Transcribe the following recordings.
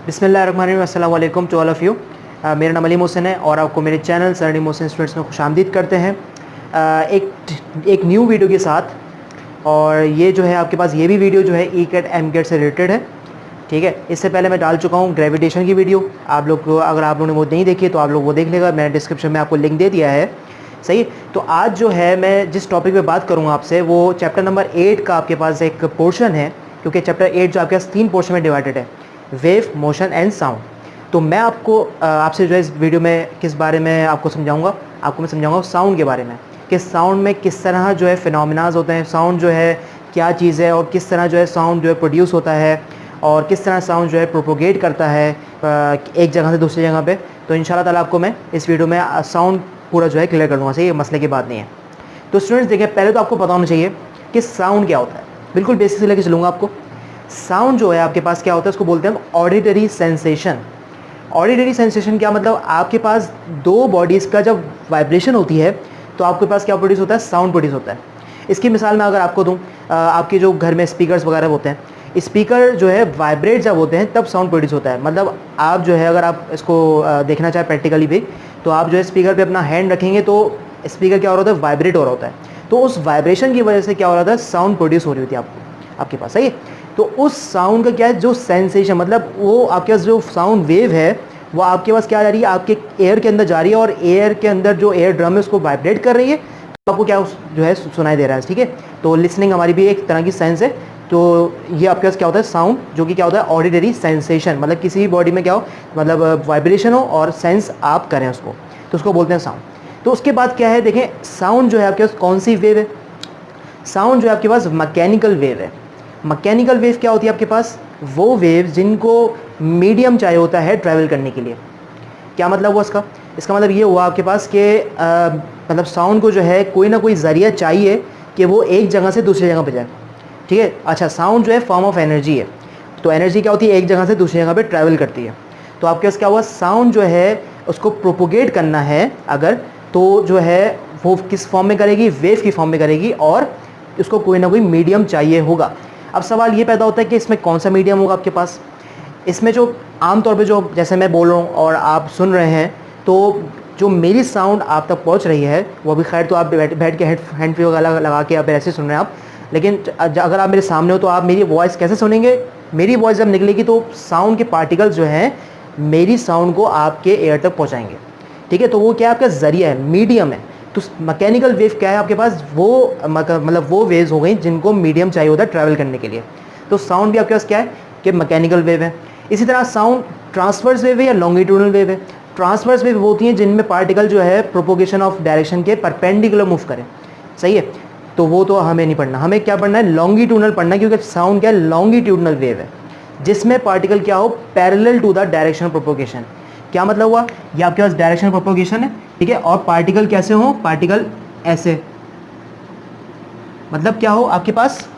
बिस्मिल्लाहिर्रहमानिर्रहीम, अस्सलाम वालेकुम टू ऑल ऑफ़ यू। मेरा नाम अली मोहसिन है और आपको मेरे चैनल सरनी मोहसिन स्टूडेंट्स में खुशामदीद करते हैं एक न्यू वीडियो के साथ। और ये जो है आपके पास ये भी वीडियो जो है ई कैट एम कैट से रिलेटेड है, ठीक है। इससे पहले मैं डाल चुका हूँ ग्रेविटेशन की वीडियो। आप लोग अगर आप लोगों ने वो नहीं देखी तो आप लोग वो देख लेगा, मैंने डिस्क्रिप्शन में आपको लिंक दे दिया है, सही। तो आज जो है मैं जिस टॉपिक पे बात करूँगा आपसे वो चैप्टर नंबर 8 का आपके पास एक पोर्शन है, क्योंकि चैप्टर 8 जो आपके पास 3 पोर्शन में डिवाइडेड है, वेव, मोशन एंड साउंड। तो मैं आपको आपसे जो है इस वीडियो में किस बारे में आपको समझाऊंगा, मैं समझाऊंगा साउंड के बारे में, कि साउंड में किस तरह जो है फिनोमिनाज होते हैं, साउंड जो है क्या चीज़ है और किस तरह जो है साउंड जो है प्रोड्यूस होता है और किस तरह साउंड जो है प्रोपोगेट करता है एक जगह से दूसरी जगह पे। तो इंशाल्लाह ताला आपको मैं इस वीडियो में साउंड पूरा जो है क्लियर कर दूँगा, सही, ये मसले की बात नहीं है। तो स्टूडेंट्स देखिए, पहले तो आपको पता होना चाहिए कि साउंड क्या होता है। बिल्कुल बेसिक से लेकर चलूँगा आपको। साउंड जो है आपके पास क्या होता है, उसको बोलते हैं हम ऑडिटरी सेंसेशन। ऑडिटरी सेंसेशन क्या मतलब, आपके पास दो बॉडीज़ का जब वाइब्रेशन होती है तो आपके पास क्या प्रोड्यूस होता है, साउंड प्रोड्यूस होता है। इसकी मिसाल मैं अगर आपको दूं, आपके जो घर में स्पीकर्स वगैरह होते हैं, स्पीकर जो है वाइब्रेट जब होते हैं तब साउंड प्रोड्यूस होता है। मतलब आप जो है अगर आप इसको देखना चाहें प्रैक्टिकली भी, तो आप जो है स्पीकर पे अपना हैंड रखेंगे तो स्पीकर क्या हो रहा होता है, वाइब्रेट हो रहा होता है। तो उस वाइब्रेशन की वजह से क्या हो रहा था, साउंड प्रोड्यूस हो रही होती है आपके पास, सही है। तो उस साउंड का क्या है, जो सेंसेशन, मतलब वो आपके पास जो साउंड वेव है वो आपके पास क्या जा रही है, आपके एयर के अंदर जा रही है और एयर के अंदर जो एयर ड्रम है उसको वाइब्रेट कर रही है, तो आपको क्या जो है सुनाई दे रहा है, ठीक है। तो लिसनिंग हमारी भी एक तरह की सेंस है। तो ये आपके पास क्या होता है, साउंड, जो कि क्या होता है ऑडिटरी सेंसेशन, मतलब किसी भी बॉडी में क्या हो, मतलब वाइब्रेशन हो और सेंस आप करें उसको, तो उसको बोलते हैं साउंड। तो उसके बाद क्या है, देखें साउंड जो है आपके पास कौन सी वेव है। साउंड जो है आपके पास मैकेनिकल वेव है। मैकेनिकल वेव क्या होती है आपके पास, वो वेव जिनको मीडियम चाहिए होता है ट्रैवल करने के लिए। क्या मतलब हुआ इसका, इसका मतलब ये हुआ आपके पास कि मतलब साउंड को जो है कोई ना कोई ज़रिया चाहिए कि वो एक जगह से दूसरी जगह पे जाए, ठीक है। अच्छा, साउंड जो है फॉर्म ऑफ एनर्जी है, तो एनर्जी क्या होती है, एक जगह से दूसरी जगह पे ट्रैवल करती है। तो आपके पास क्या हुआ, साउंड जो है उसको प्रोपोगेट करना है अगर, तो जो है वो किस फॉर्म में करेगी, वेव की फॉर्म में करेगी, और उसको कोई ना कोई मीडियम चाहिए होगा। अब सवाल ये पैदा होता है कि इसमें कौन सा मीडियम होगा आपके पास। इसमें जो आमतौर पे जो जैसे मैं बोल रहा हूँ और आप सुन रहे हैं, तो जो मेरी साउंड आप तक पहुँच रही है वो भी, खैर तो आप बैठ के हैंड फ्री वगैरह लगा के आप ऐसे सुन रहे हैं आप, लेकिन अगर आप मेरे सामने हो तो आप मेरी वॉइस कैसे सुनेंगे। मेरी वॉइस जब निकलेगी तो साउंड के पार्टिकल्स जो हैं मेरी साउंड को आपके एयर तक पहुँचाएंगे, ठीक है। तो वो क्या आपका ज़रिया है, मीडियम है। तो मैकेनिकल वेव क्या है आपके पास, वो मतलब वो वेव्स हो गई जिनको मीडियम चाहिए होता है ट्रैवल करने के लिए। तो साउंड भी आपके पास क्या है कि मैकेनिकल वेव है। इसी तरह साउंड ट्रांसवर्स वेव है या लॉन्गिट्यूडनल वेव है। ट्रांसवर्स वेव होती हैं जिनमें पार्टिकल जो है प्रोपोगेशन ऑफ डायरेक्शन के परपेंडिकुलर मूव करें, सही है। तो वो तो हमें नहीं पढ़ना, हमें क्या पढ़ना है, लॉन्गिट्यूडनल पढ़ना है, क्योंकि साउंड क्या है, लॉन्गिट्यूडनल वेव है जिसमें पार्टिकल क्या हो, parallel to the direction of propagation. क्या मतलब हुआ, ये आपके पास डायरेक्शन प्रोपोगेशन है, ठीक है, और पार्टिकल कैसे हो, पार्टिकल ऐसे, मतलब क्या हो आपके पास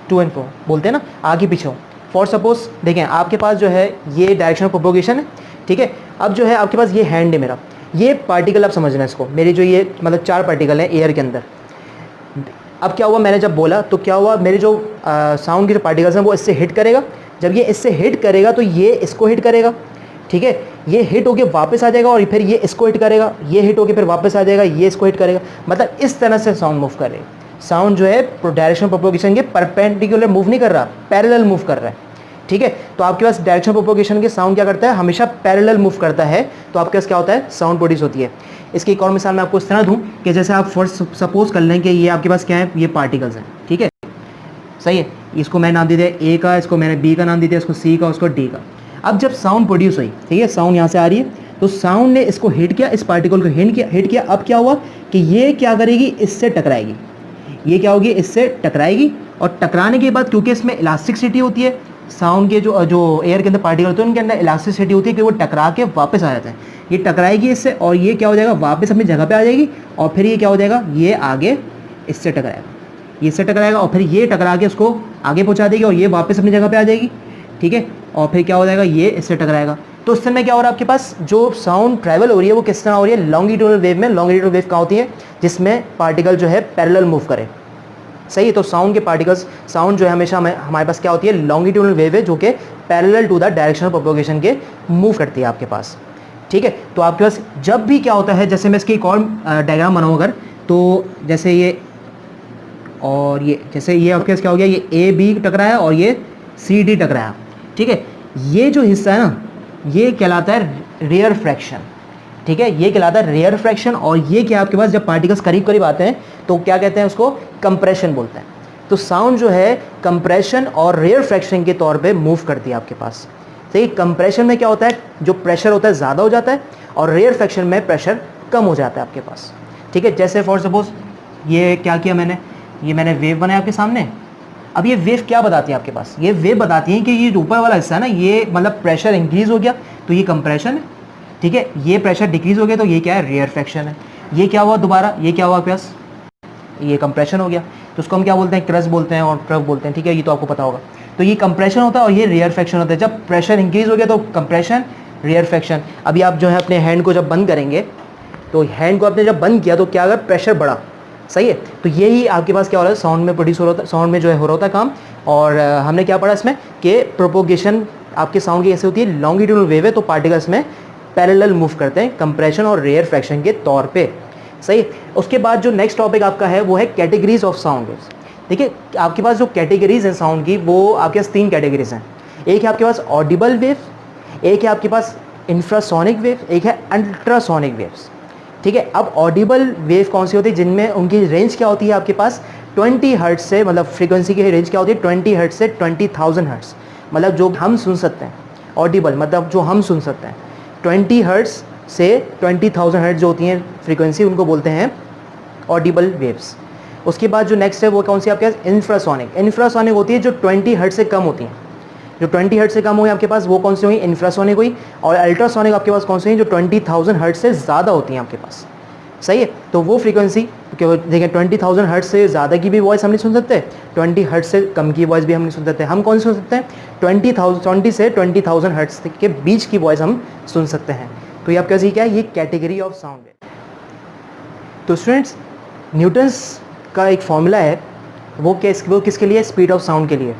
टू एंड फ्रो बोलते हैं ना, आगे पीछे हो। फॉर सपोज देखें आपके पास जो है ये डायरेक्शन ऑफ प्रोपोगेशन है, ठीक है। अब जो है आपके पास ये हैंड है मेरा, ये पार्टिकल आप समझना इसको, मेरी जो ये मतलब 4 पार्टिकल हैं एयर के अंदर। अब क्या हुआ, मैंने जब बोला तो क्या हुआ, मेरे जो साउंड के जो पार्टिकल्स हैं वो इससे हिट करेगा। जब ये इससे हिट करेगा तो ये इसको हिट करेगा, ठीक है। ये हिट होके वापस आ जाएगा और फिर ये इसको हिट करेगा, ये हिट होके फिर वापस आ जाएगा, ये इसको हिट करेगा। मतलब इस तरह से साउंड मूव कर रही है। साउंड जो है डायरेक्शन प्रोपोगेशन के परपेंडिकुलर मूव नहीं कर रहा, पैरेलल मूव कर रहा है, ठीक है। तो आपके पास डायरेक्शन प्रोपोगेशन के साउंड क्या करता है, हमेशा पैरेलल मूव करता है। तो आपके पास क्या होता है, साउंड प्रोड्यूस होती है। इसकी एक और मिसाल मैं आपको इस तरह दूं कि जैसे आप फर्स्ट सपोज कर लें कि ये आपके पास क्या है, ये पार्टिकल्स हैं, ठीक है, सही है। इसको मैं नाम दे दिया ए का, इसको मैंने बी का नाम दे दिया, इसको सी का, उसको डी का। अब जब साउंड प्रोड्यूस हुई, ठीक है, साउंड यहाँ से आ रही है, तो साउंड ने इसको हिट किया, इस पार्टिकल को हिट किया। अब क्या हुआ कि ये क्या करेगी, इससे टकराएगी, ये क्या होगी, इससे टकराएगी। और टकराने के बाद क्योंकि इसमें इलास्टिसिटी होती है, साउंड के जो एयर के अंदर पार्टिकल होते हैं उनके अंदर इलास्टिसिटी होती है कि वो टकरा के वापस आ जाते हैं। ये टकराएगी इससे और ये क्या हो जाएगा, वापस अपनी जगह पे आ जाएगी। और फिर ये क्या हो जाएगा, ये आगे इससे टकराएगा, ये इससे टकराएगा और फिर ये टकरा के उसको आगे पहुंचा देगी और ये वापस अपनी जगह पे आ जाएगी, ठीक है। और फिर क्या हो जाएगा, ये इससे टकराएगा। तो उस समय क्या हो रहा है, आपके पास जो साउंड ट्रैवल हो रही है वो किस तरह हो रही है, लॉन्गिट्यूडनल वेव में। लॉन्गिट्यूडनल वेव कहाँ होती है, जिसमें पार्टिकल जो है पैरेलल मूव करे, सही है। तो साउंड के पार्टिकल्स, साउंड जो है हमेशा हमारे पास क्या होती है, लॉन्गिट्यूडनल वेव है जो कि parallel to the direction of propagation के मूव करती है आपके पास। ठीक है, तो आपके पास जब भी क्या होता है, जैसे मैं इसकी एक और डायग्राम बनाऊँ अगर, तो जैसे ये और ये, जैसे ये आपके पास क्या हो गया, ये ए बी टकराया और ये सी डी टकराया। ठीक है, ये जो हिस्सा है ना, ये कहलाता है रेयर फ्रैक्शन। ठीक है, ये कहलाता है रेयर फ्रैक्शन। और ये क्या आपके पास जब पार्टिकल्स करीब करीब आते हैं तो क्या कहते हैं, उसको कंप्रेशन बोलते हैं। तो साउंड जो है कंप्रेशन और रेयर फ्रैक्शन के तौर पे मूव करती है आपके पास। सही, कंप्रेशन में क्या होता है, जो प्रेशर होता है ज़्यादा हो जाता है, और रेयर फ्रैक्शन में प्रेशर कम हो जाता है आपके पास। ठीक है, जैसे फॉर सपोज ये क्या किया मैंने, ये मैंने वेव बनाया आपके सामने। अब ये वेव क्या बताती है आपके पास, ये वेव बताती है कि ये जो ऊपर वाला हिस्सा है ना, ये मतलब प्रेशर इंक्रीज हो गया तो ये कंप्रेशन है। ठीक है, ये प्रेशर डिक्रीज हो गया तो ये क्या है, रेयर फ्रैक्शन है। ये क्या हुआ दोबारा, ये क्या हुआ आपके पास, ये कंप्रेशन हो गया, तो उसको हम क्या बोलते हैं, क्रस्ट बोलते हैं और ट्रफ बोलते हैं। ठीक है, ये तो आपको पता होगा। तो ये कंप्रेशन होता है और ये रेयर फ्रैक्शन होता है। जब प्रेशर इंक्रीज हो गया तो कंप्रेशन, रेयर फ्रैक्शन। अभी आप जो है अपने हैंड को जब बंद करेंगे, तो हैंड को आपने जब बंद किया तो क्या अगर प्रेशर बढ़ा, सही है, तो यही आपके पास क्या हो रहा है, साउंड में प्रोड्यूस हो रहा है, साउंड में जो है हो रहा होता है काम। और हमने क्या पढ़ा इसमें कि प्रोपोगेशन आपके साउंड की ऐसे होती है, लॉन्गिट्यूडनल वेव है तो पार्टिकल्स में पैरेलल मूव करते हैं कंप्रेशन और रेयर फ्रैक्शन के तौर पे। सही, उसके बाद जो नेक्स्ट टॉपिक आपका है वो है कैटेगरीज ऑफ साउंड वेव्स। देखिए, आपके पास जो कैटेगरीज हैं साउंड की, वो आपके पास 3 कैटेगरीज हैं। एक है आपके पास ऑडिबल वेव, एक है आपके पास इंफ्रासोनिक वेव, एक है अल्ट्रासोनिक वेव्स। ठीक है, अब ऑडिबल वेव कौन सी होती है, जिनमें उनकी रेंज क्या होती है आपके पास 20 हर्ट्ज से, मतलब फ्रीक्वेंसी की रेंज क्या होती है 20 हर्ट्ज से 20,000 हर्ट्ज, मतलब जो हम सुन सकते हैं। ऑडिबल मतलब जो हम सुन सकते हैं, 20 हर्ट्ज से 20,000 हर्ट्ज जो होती हैं फ्रीक्वेंसी, उनको बोलते हैं ऑडिबल वेव्स। उसके बाद जो नेक्स्ट है वो कौन सी आपके पास, इंफ्रासोनिक। इंफ्रासोनिक होती है जो 20 हर्ट्ज से कम होती हैं, जो 20 हर्ट्ज से कम हुई आपके पास वो कौन सी हुई, इंफ्रासोनिक हुई। और अल्ट्रासोनिक आपके पास कौन सी हुई, जो 20,000 हर्ट्ज से ज़्यादा होती हैं आपके पास। सही है, तो वो फ्रीक्वेंसी देखें 20,000 हर्ट्ज से ज़्यादा की भी वॉइस हम नहीं सुन सकते, 20 हर्ट्ज से कम की वॉइस भी हम नहीं सुन सकते। हम कौन सी सुन सकते हैं, 20 से 20,000 हर्ट्ज के बीच की वॉइस हम सुन सकते हैं। तो ये आपका क्या है, ये कैटेगरी ऑफ साउंड है। तो स्टूडेंट्स, न्यूटन्स का एक फॉर्मूला है, वो किसके लिए, स्पीड ऑफ साउंड के लिए।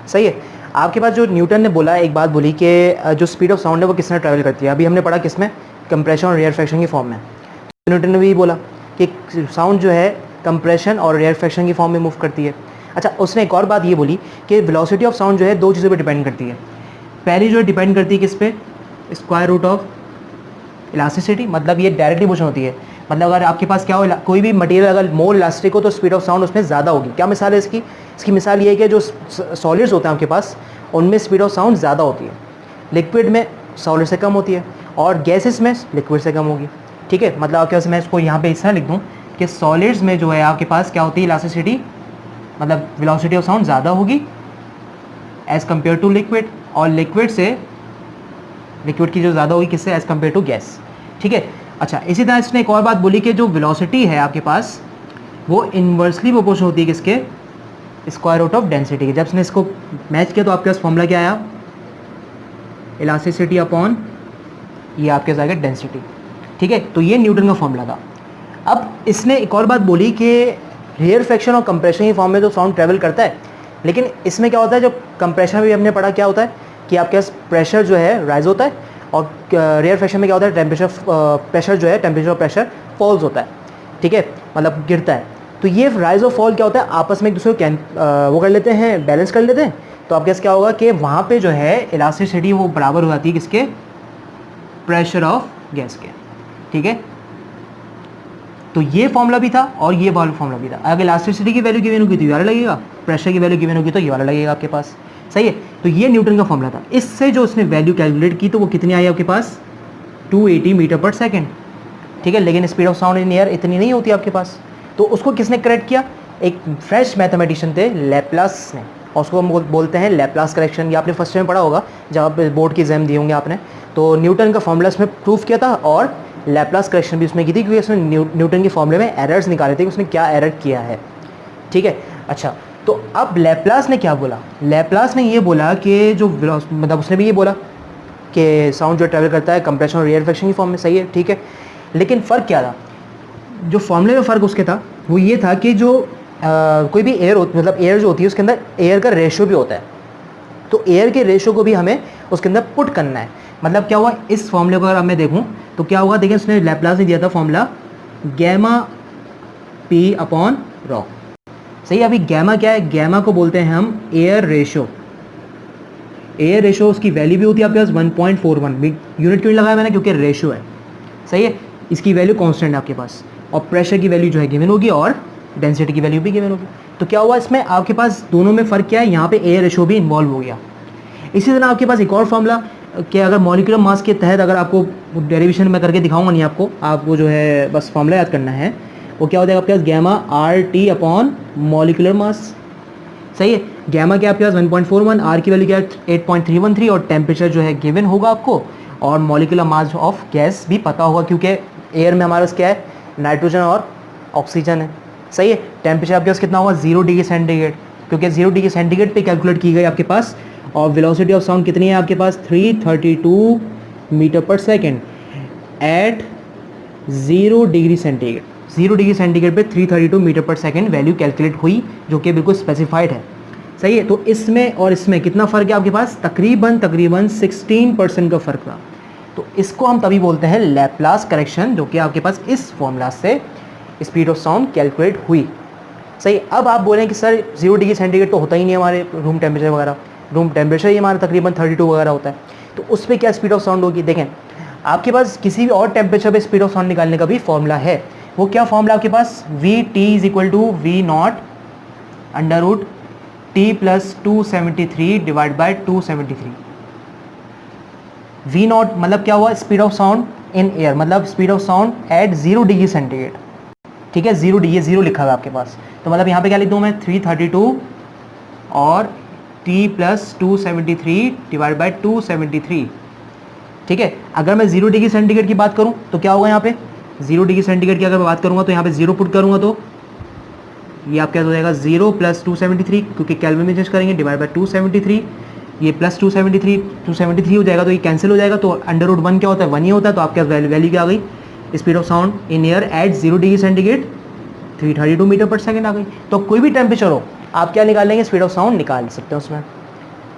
सही है, आपके पास जो न्यूटन ने बोला, एक बात बोली कि जो स्पीड ऑफ साउंड है वो किस तरह ट्रैवल करती है। अभी हमने पढ़ा किस में, कंप्रेशन और रेयर फ्रैक्शन की फॉर्म में। तो न्यूटन ने भी बोला कि साउंड जो है कंप्रेशन और रेयर फ्रैक्शन की फॉर्म में मूव करती है। अच्छा, उसने एक और बात ये बोली कि वेलोसिटी ऑफ साउंड जो है 2 चीज़ों पर डिपेंड करती है। पहली जो है डिपेंड करती है किस पे, स्क्वायर रूट ऑफ इलास्टिसिटी, मतलब ये डायरेक्टली मोशन होती है। मतलब अगर आपके पास क्या हो, कोई भी मटेरियल अगर मोर इलास्टिक हो तो स्पीड ऑफ साउंड उसमें ज़्यादा होगी। क्या मिसाल है इसकी, इसकी मिसाल ये है कि जो सॉलिड्स होते हैं आपके पास, उनमें स्पीड ऑफ साउंड ज़्यादा होती है, लिक्विड में सॉलिड से कम होती है, और गैसेस में लिक्विड से कम होगी। ठीक है, मतलब आपके पास, मैं इसको यहाँ पे इस तरह लिख दूँ कि सॉलिड्स में जो है आपके पास क्या होती है, इलास्टिसिटी मतलब वेलोसिटी ऑफ साउंड ज़्यादा होगी एज़ कम्पेयर टू लिक्विड, और लिक्विड की जो ज़्यादा होगी किससे, एज़ कम्पेयर टू गैस। ठीक है, अच्छा, इसी तरह इसने एक और बात बोली कि जो वेलोसिटी है आपके पास वो इन्वर्सली प्रोपोर्शनल होती है किसके, स्क्वायर रूट ऑफ डेंसिटी के। जब इसने इसको मैच किया तो आपके पास फॉर्मूला क्या आया, इलास्टिसिटी अपॉन ये आपके पास आएगा डेंसिटी। ठीक है, तो ये न्यूटन का फॉर्मूला था। अब इसने एक और बात बोली कि रेयर फ्रैक्शन और कंप्रेशन की फॉर्म में तो साउंड ट्रैवल करता है, लेकिन इसमें क्या होता है, जो कंप्रेशन भी हमने पढ़ा क्या होता है कि आपके पास प्रेशर जो है राइज होता है, और रेयर फ्रैक्शन में क्या होता है, प्रेशर जो है टेम्परेचर और प्रेशर फॉल्स होता है। ठीक है, मतलब गिरता है। तो ये राइज और फॉल क्या होता है, आपस में एक दूसरे को वो कर लेते हैं, बैलेंस कर लेते हैं। तो आपके पास क्या होगा कि वहाँ पे जो है इलास्टिसिटी वो बराबर हो जाती है किसके, प्रेशर ऑफ गैस के। ठीक है, तो ये फॉर्मूला भी था और ये वाला फॉर्मूला भी था। अगर इलास्टिसिटी की वैल्यू गिवन होगी तो ये वाला लगेगा, प्रेशर की वैल्यू गिवन होगी तो ये वाला लगेगा आपके पास। सही है, तो ये न्यूटन का फॉर्मूला था। इससे जो उसने वैल्यू कैलकुलेट की तो वो कितनी आई आपके पास, 280 मीटर पर सेकेंड। ठीक है, लेकिन speed of sound in air इतनी नहीं होती आपके पास। तो उसको किसने करेक्ट किया, एक फ्रेंच मैथमेटिशियन थे लैप्लास ने, और उसको हम बोलते हैं लैप्लास करेक्शन। ये आपने फर्स्ट टाइम पढ़ा होगा जब आप बोर्ड की एग्जाम दिए होंगे आपने। तो न्यूटन का फॉर्मूला इसमें प्रूफ किया था और लैप्लास करेक्शन भी उसमें की थी, क्योंकि उसने न्यूटन के फॉर्मूले में एरर्स निकाले थे कि उसने क्या एरर किया है। ठीक है, अच्छा, तो अब लैप्लास ने क्या बोला, लैप्लास ने ये बोला कि जो मतलब उसने भी ये बोला कि साउंड जो ट्रैवल करता है कंप्रेशन और रेयर फ्रैक्शन की फॉर्म में। सही है, ठीक है, लेकिन फ़र्क क्या था, जो फॉर्मूले में फ़र्क उसके था वो ये था कि जो कोई भी एयर मतलब एयर जो होती है उसके अंदर एयर का रेशियो भी होता है। तो एयर के रेशो को भी हमें उसके अंदर पुट करना है। मतलब क्या हुआ, इस फॉर्मूले को अगर मैं देखूँ तो क्या होगा, देखिए उसने लैप्लास नहीं दिया था formula gamma P upon rho. सही, अभी गैमा क्या है, गैमा को बोलते हैं हम एयर रेशो। एयर रेशो उसकी वैल्यू भी होती है आपके पास 1.41। यूनिट क्यों लगाया मैंने, क्योंकि रेशो है। सही है, इसकी वैल्यू कांस्टेंट है आपके पास, और प्रेशर की वैल्यू जो है गिवन होगी और डेंसिटी की वैल्यू भी गिवन होगी। तो क्या हुआ इसमें आपके पास दोनों में फ़र्क क्या है, यहाँ पे एयर रेशो भी इन्वॉल्व हो गया। इसी तरह आपके पास एक और फॉर्मूला कि अगर मॉलिक्यूलर मास के तहत, अगर आपको डेरिवेशन में करके दिखाऊंगा नहीं आपको जो है बस फॉर्मूला याद करना है, वो क्या हो जाएगा आपके पास gamma R T upon molecular mass. सही है, गैमा क्या आपके पास 1.41, आर की वैल्यू क्या है 8.313, और टेम्परेचर जो है गिवन होगा आपको, और मॉलिक्यूलर मास ऑफ गैस भी पता होगा, क्योंकि एयर में हमारे पास क्या है, नाइट्रोजन और ऑक्सीजन है। सही है, टेम्परेचर आपके पास कितना होगा 0 डिग्री सेंटीग्रेड, क्योंकि 0 डिग्री सेंटीग्रेड पे कैलकुलेट की गई आपके पास। और वेलोसिटी ऑफ साउंड कितनी है आपके पास 332 metre per second at 0 degree centigrade. 0 degree centigrade पे 332 metre per second value calculate हुई, जो कि बिल्कुल स्पेसिफाइड है। सही है, तो इसमें और इसमें कितना फ़र्क है आपके पास, तकरीबन 16% का फ़र्क था। तो इसको हम तभी बोलते हैं लैप्लास करेक्शन, जो कि आपके पास इस फॉर्मूला से स्पीड ऑफ साउंड कैलकुलेट हुई। सही, अब आप बोलें कि सर 0 डिग्री सेंटीग्रेड तो होता ही नहीं हमारे रूम टेम्परेचर वगैरह, रूम टेम्परेचर ही हमारा तकरीबन 32 वगैरह होता है, तो उस पर क्या स्पीड ऑफ साउंड होगी। देखें आपके पास किसी भी और टेम्परेचर पे स्पीड ऑफ साउंड निकालने का भी फॉर्मूला है। वो क्या फॉर्मूला आपके पास, V T is equal to V nought under root T plus 273 divide by 273। V nought मतलब क्या हुआ, speed of sound in air, मतलब speed of sound at 0 degree centigrade. ठीक है, 0 डिग्री, 0 लिखा हुआ आपके पास, तो मतलब यहाँ पे क्या लिख दूँ मैं 332 और टी प्लस 273 डिवाइड बाई 273। ठीक है, अगर मैं 0 डिग्री सेंटीग्रेड की बात करूँ तो क्या होगा, यहाँ पे 0 डिग्री सेंटीग्रेड की अगर मैं बात करूँगा तो यहाँ पे 0 पुट करूँगा तो ये आपका हो जाएगा 0 प्लस 273, क्योंकि कैल्विन में चेंज करेंगे, डिवाइड बाई 273, ये प्लस 273 हो जाएगा, तो ये कैंसिल हो जाएगा, तो अंडर रूट 1 क्या होता है, 1 ही होता है। तो आपके पास वैल्यू क्या आ गई, speed of sound in air at 0 degree centigrade 332 metre per second आ गई। तो कोई भी टेम्परेचर हो, आप क्या निकाल लेंगे, स्पीड ऑफ साउंड निकाल सकते हैं उसमें।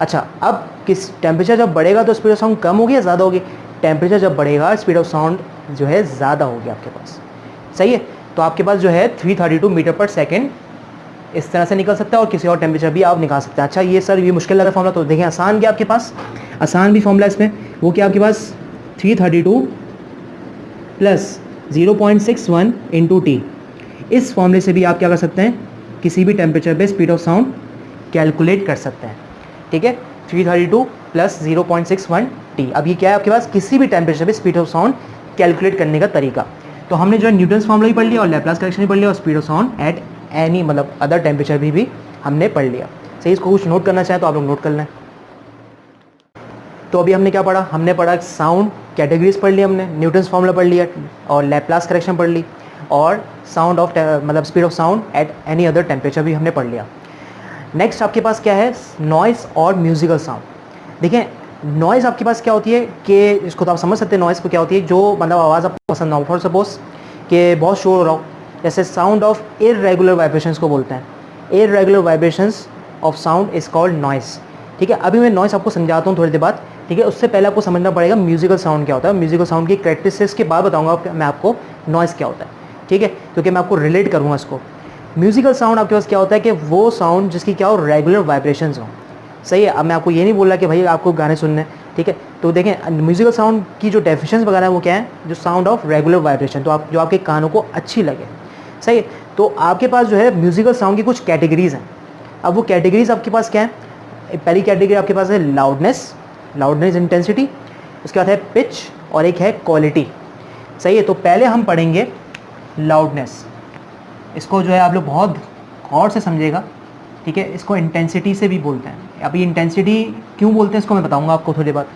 अच्छा, अब किस टेम्परेचर जब बढ़ेगा तो स्पीड ऑफ साउंड कम होगी या ज़्यादा होगी, टेम्परेचर जब बढ़ेगा स्पीड ऑफ साउंड जो है ज़्यादा होगी आपके पास। सही है, तो आपके पास जो है 332 मीटर पर सेकेंड इस तरह से निकल सकता है, और किसी और टेम्परेचर भी आप निकाल सकते हैं। अच्छा, ये सर ये मुश्किल लगा फॉर्मूला, तो देखें आसान क्या आपके पास, आसान भी फॉर्मूला इसमें, वो क्या आपके पास 332 प्लस 0.61 इंटू टी। इस फॉर्मूले से भी आप क्या कर सकते हैं, किसी भी टेम्परेचर पे स्पीड ऑफ साउंड कैलकुलेट कर सकते हैं। ठीक है, 332 प्लस 0.61 टी। अब ये क्या है आपके पास, किसी भी टेम्परेचर पे स्पीड ऑफ साउंड कैलकुलेट करने का तरीका। तो हमने जो है न्यूटन्स फॉर्मूला भी पढ़ लिया और लैप्लास करेक्शन भी पढ़ लिया, और speed of sound at any मतलब अदर टेम्परेचर भी हमने पढ़ लिया। सही, इसको कुछ नोट करना चाहे तो आप लोग नोट कर लें। तो अभी हमने क्या पढ़ा, हमने पढ़ा साउंड कैटेगरीज पढ़ ली, हमने न्यूटन्स फॉर्मूला पढ़ लिया, और लैप्लास करेक्शन पढ़ ली, और साउंड ऑफ मतलब speed of sound at any other temperature भी हमने पढ़ लिया। नेक्स्ट आपके पास क्या है, नॉइस और म्यूजिकल साउंड। देखें नॉइज़ आपके पास क्या होती है कि इसको तो आप समझ सकते हैं, नॉइज़ को क्या होती है, जो मतलब आवाज़ आपको पसंद ना हो, फॉर सपोज कि बहुत शोर हो रहा हो, जैसे साउंड ऑफ इर्रेगुलर वाइब्रेशंस को बोलते हैं। Irregular vibrations of sound is called noise. ठीक है, अभी मैं नॉइस आपको समझाता हूँ थोड़ी देर बाद। ठीक है, उससे पहले आपको समझना पड़ेगा म्यूजिकल साउंड क्या होता है। म्यूजिकल साउंड की कैरेक्टरिस्टिक्स के बाद बताऊँगा मैं आपको नॉइस क्या होता है। ठीक है, क्योंकि मैं आपको रिलेट करूँगा इसको। म्यूजिकल साउंड आपके पास क्या होता है कि वो साउंड जिसकी क्या हो, रेगुलर वाइब्रेशंस हो। सही है, अब मैं आपको ये नहीं बोल रहा कि भाई आपको गाने सुनने, ठीक है। तो देखें म्यूजिकल साउंड की जो डेफिनेशन वगैरह है वो क्या है, जो साउंड ऑफ रेगुलर वाइब्रेशन, तो आप जो आपके कानों को अच्छी लगे। सही है, तो आपके पास जो है म्यूजिकल साउंड की कुछ कैटेगरीज हैं। अब वो कैटेगरीज आपके पास क्या है, पहली कैटेगरी आपके पास है लाउडनेस, लाउडनेस इंटेंसिटी, उसके बाद है पिच, और एक है क्वालिटी। सही है, तो पहले हम पढ़ेंगे लाउडनेस। इसको जो है आप लोग बहुत गौर से समझिएगा। ठीक है, इसको इंटेंसिटी से भी बोलते हैं। अभी इंटेंसिटी क्यों बोलते हैं इसको मैं बताऊंगा आपको थोड़ी बाद।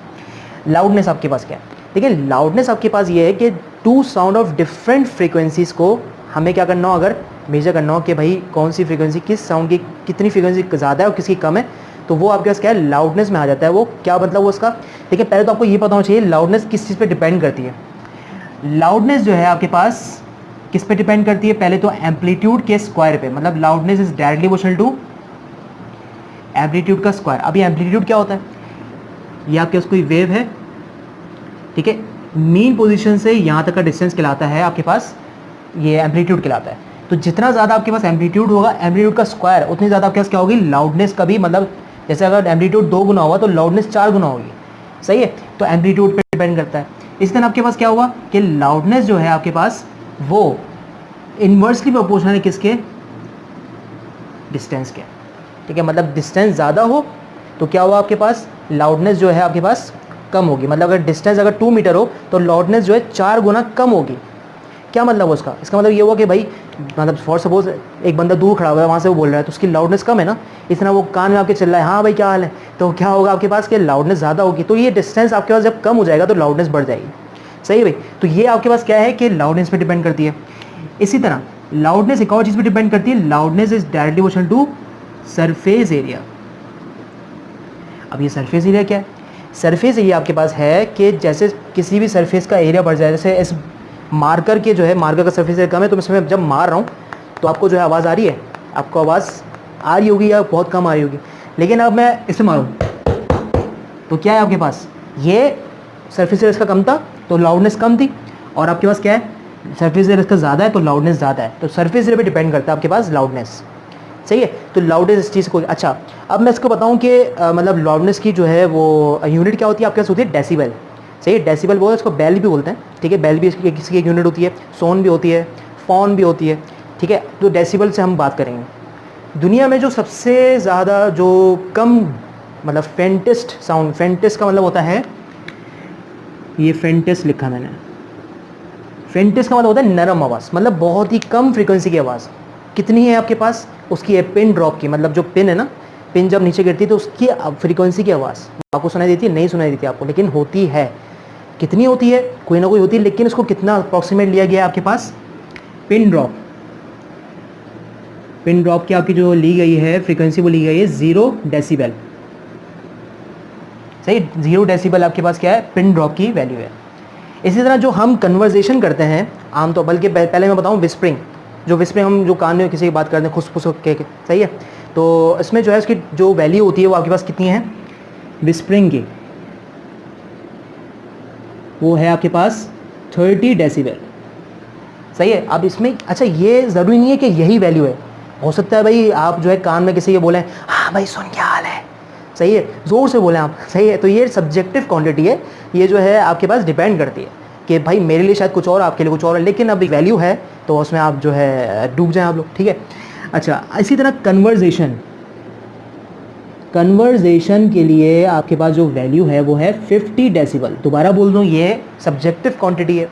लाउडनेस आपके पास क्या है, ठीक है, लाउडनेस आपके पास ये है कि two sound of different frequencies को हमें क्या करना हो, अगर मेजर करना हो कि भाई कौन सी फ्रीक्वेंसी, किस साउंड की कितनी फ्रीक्वेंसी ज़्यादा है और किसकी कम है, तो वो आपके पास क्या है, लाउडनेस में आ जाता है। वो क्या मतलब वो उसका, ठीक है, पहले तो आपको ये पता होना चाहिए लाउडनेस किस चीज़ पर डिपेंड करती है। लाउडनेस जो है आपके पास किस पे डिपेंड करती है, पहले तो एम्पलीट्यूड के स्क्वायर पे, मतलब loudness is directly proportional to amplitude का स्क्वायर। अब ये एम्पलीट्यूड क्या होता है, ये आपके पास कोई वेव है, ठीक है, मीन पोजीशन से यहाँ तक का डिस्टेंस कहलाता है आपके पास, ये एम्पलीट्यूड कहलाता है। तो जितना ज़्यादा आपके पास एम्पलीट्यूड होगा, एम्पलीट्यूड का स्क्वायर, उतनी ज़्यादा आपके पास क्या होगी, लाउडनेस का भी, मतलब जैसे अगर एम्पलीट्यूड 2 गुना होगा तो लाउडनेस 4 गुना होगी, सही है। तो एम्पलीट्यूड पे डिपेंड करता है। इस तरह आपके पास क्या होगा कि लाउडनेस जो है आपके पास वो इन्वर्सली प्रोपोर्शनल है किसके, डिस्टेंस के, ठीक है। मतलब डिस्टेंस ज़्यादा हो तो क्या होगा आपके पास, लाउडनेस जो है आपके पास कम होगी। मतलब अगर डिस्टेंस अगर 2 मीटर हो तो लाउडनेस जो है 4 गुना कम होगी। क्या मतलब उसका, इसका मतलब ये हुआ कि भाई, मतलब फॉर सपोज एक बंदा दूर खड़ा हुआ है, वहाँ से वो बोल रहा है तो उसकी लाउडनेस कम है ना, इस तरह वो कान में आपके चल रहा है, हाँ भाई क्या हाल है, तो क्या होगा आपके पास कि लाउडनेस ज़्यादा होगी। तो ये डिस्टेंस आपके पास जब कम हो जाएगा तो लाउडनेस बढ़ जाएगी, सही है भाई। तो ये आपके पास क्या है कि लाउडनेस पे डिपेंड करती है। इसी तरह लाउडनेस एक और चीज़ पे डिपेंड करती है, loudness is directly proportional to surface area. अब ये सरफेस एरिया क्या है, सरफेस एरिया आपके पास है कि जैसे किसी भी सरफेस का एरिया बढ़ जाए, जैसे इस मार्कर के जो है, मार्कर का सरफेस एरिया कम है तो मैं जब मार रहा हूँ तो आपको जो है आवाज़ आ रही है, आपको आवाज़ आ रही होगी या बहुत कम आ रही होगी। लेकिन अब मैं इसे मारूँ तो क्या है आपके पास, ये सरफेस एरिया इसका कम था तो लाउडनेस कम थी, और आपके पास क्या है, सरफेस एरिया इसका ज़्यादा है तो लाउडनेस ज़्यादा है। तो सरफेस एरिया पे डिपेंड करता है आपके पास लाउडनेस, सही है। तो लाउडनेस इस चीज़ को, अच्छा अब मैं इसको बताऊँ कि मतलब लाउडनेस की जो है वो यूनिट क्या होती है आपके पास, होती है डेसिबल, सही है। डेसिबल वो है, इसको बेल भी बोलते हैं, ठीक है। बेल भी किसी की एक यूनिट होती है, सोन भी होती है, फॉन भी होती है, ठीक है। तो डेसिबल से हम बात करेंगे। दुनिया में जो सबसे ज़्यादा जो कम, मतलब फेंटेस्ट साउंड, फेंटेस्ट का मतलब होता है, ये फेंटेस्ट लिखा मैंने, फेंटेस्ट का मतलब होता है नरम आवाज़, मतलब बहुत ही कम फ्रीक्वेंसी की आवाज़। कितनी है आपके पास, उसकी है पिन ड्रॉप की, मतलब जो पिन है ना, पिन जब नीचे गिरती है तो उसकी फ्रीक्वेंसी की आवाज़ आपको सुनाई देती है, नहीं सुनाई देती आपको, लेकिन होती है। कितनी होती है, कोई ना कोई होती है, लेकिन उसको कितना अप्रॉक्सीमेट लिया गया है आपके पास, पिन ड्रॉप। पिन ड्रॉप की आपकी जो ली गई है फ्रीक्वेंसी, वो ली गई है 0 डेसिबल, सही। 0 डेसिबल आपके पास क्या है, पिन ड्रॉप की वैल्यू है। इसी तरह जो हम कन्वर्जेशन करते हैं आमतौर, बल्कि पहले मैं बताऊं विस्परिंग, जो विस्परिंग हम जो कान में किसी की बात करते हैं खुस के, सही है। तो इसमें जो है इसकी जो वैल्यू होती है वो आपके पास कितनी है, विस्परिंग की, वो है आपके पास 30 डेसिबल, सही है। अब इसमें अच्छा ये ज़रूरी नहीं है कि यही वैल्यू है, हो सकता है भाई आप जो है कान में किसी के बोलें, हाँ भाई सुन क्या हाल है, सही है, ज़ोर से बोलें आप, सही है। तो ये सब्जेक्टिव क्वांटिटी है, ये जो है आपके पास डिपेंड करती है कि भाई मेरे लिए शायद कुछ और, आपके लिए कुछ और है, लेकिन अब वैल्यू है तो उसमें आप जो है डूब जाएं आप लोग, ठीक है। अच्छा इसी तरह कन्वर्जेशन, कन्वर्जेशन के लिए आपके पास जो वैल्यू है वो है 50 डेसिबल। दोबारा बोल दूँ, ये सब्जेक्टिव क्वांटिटी है,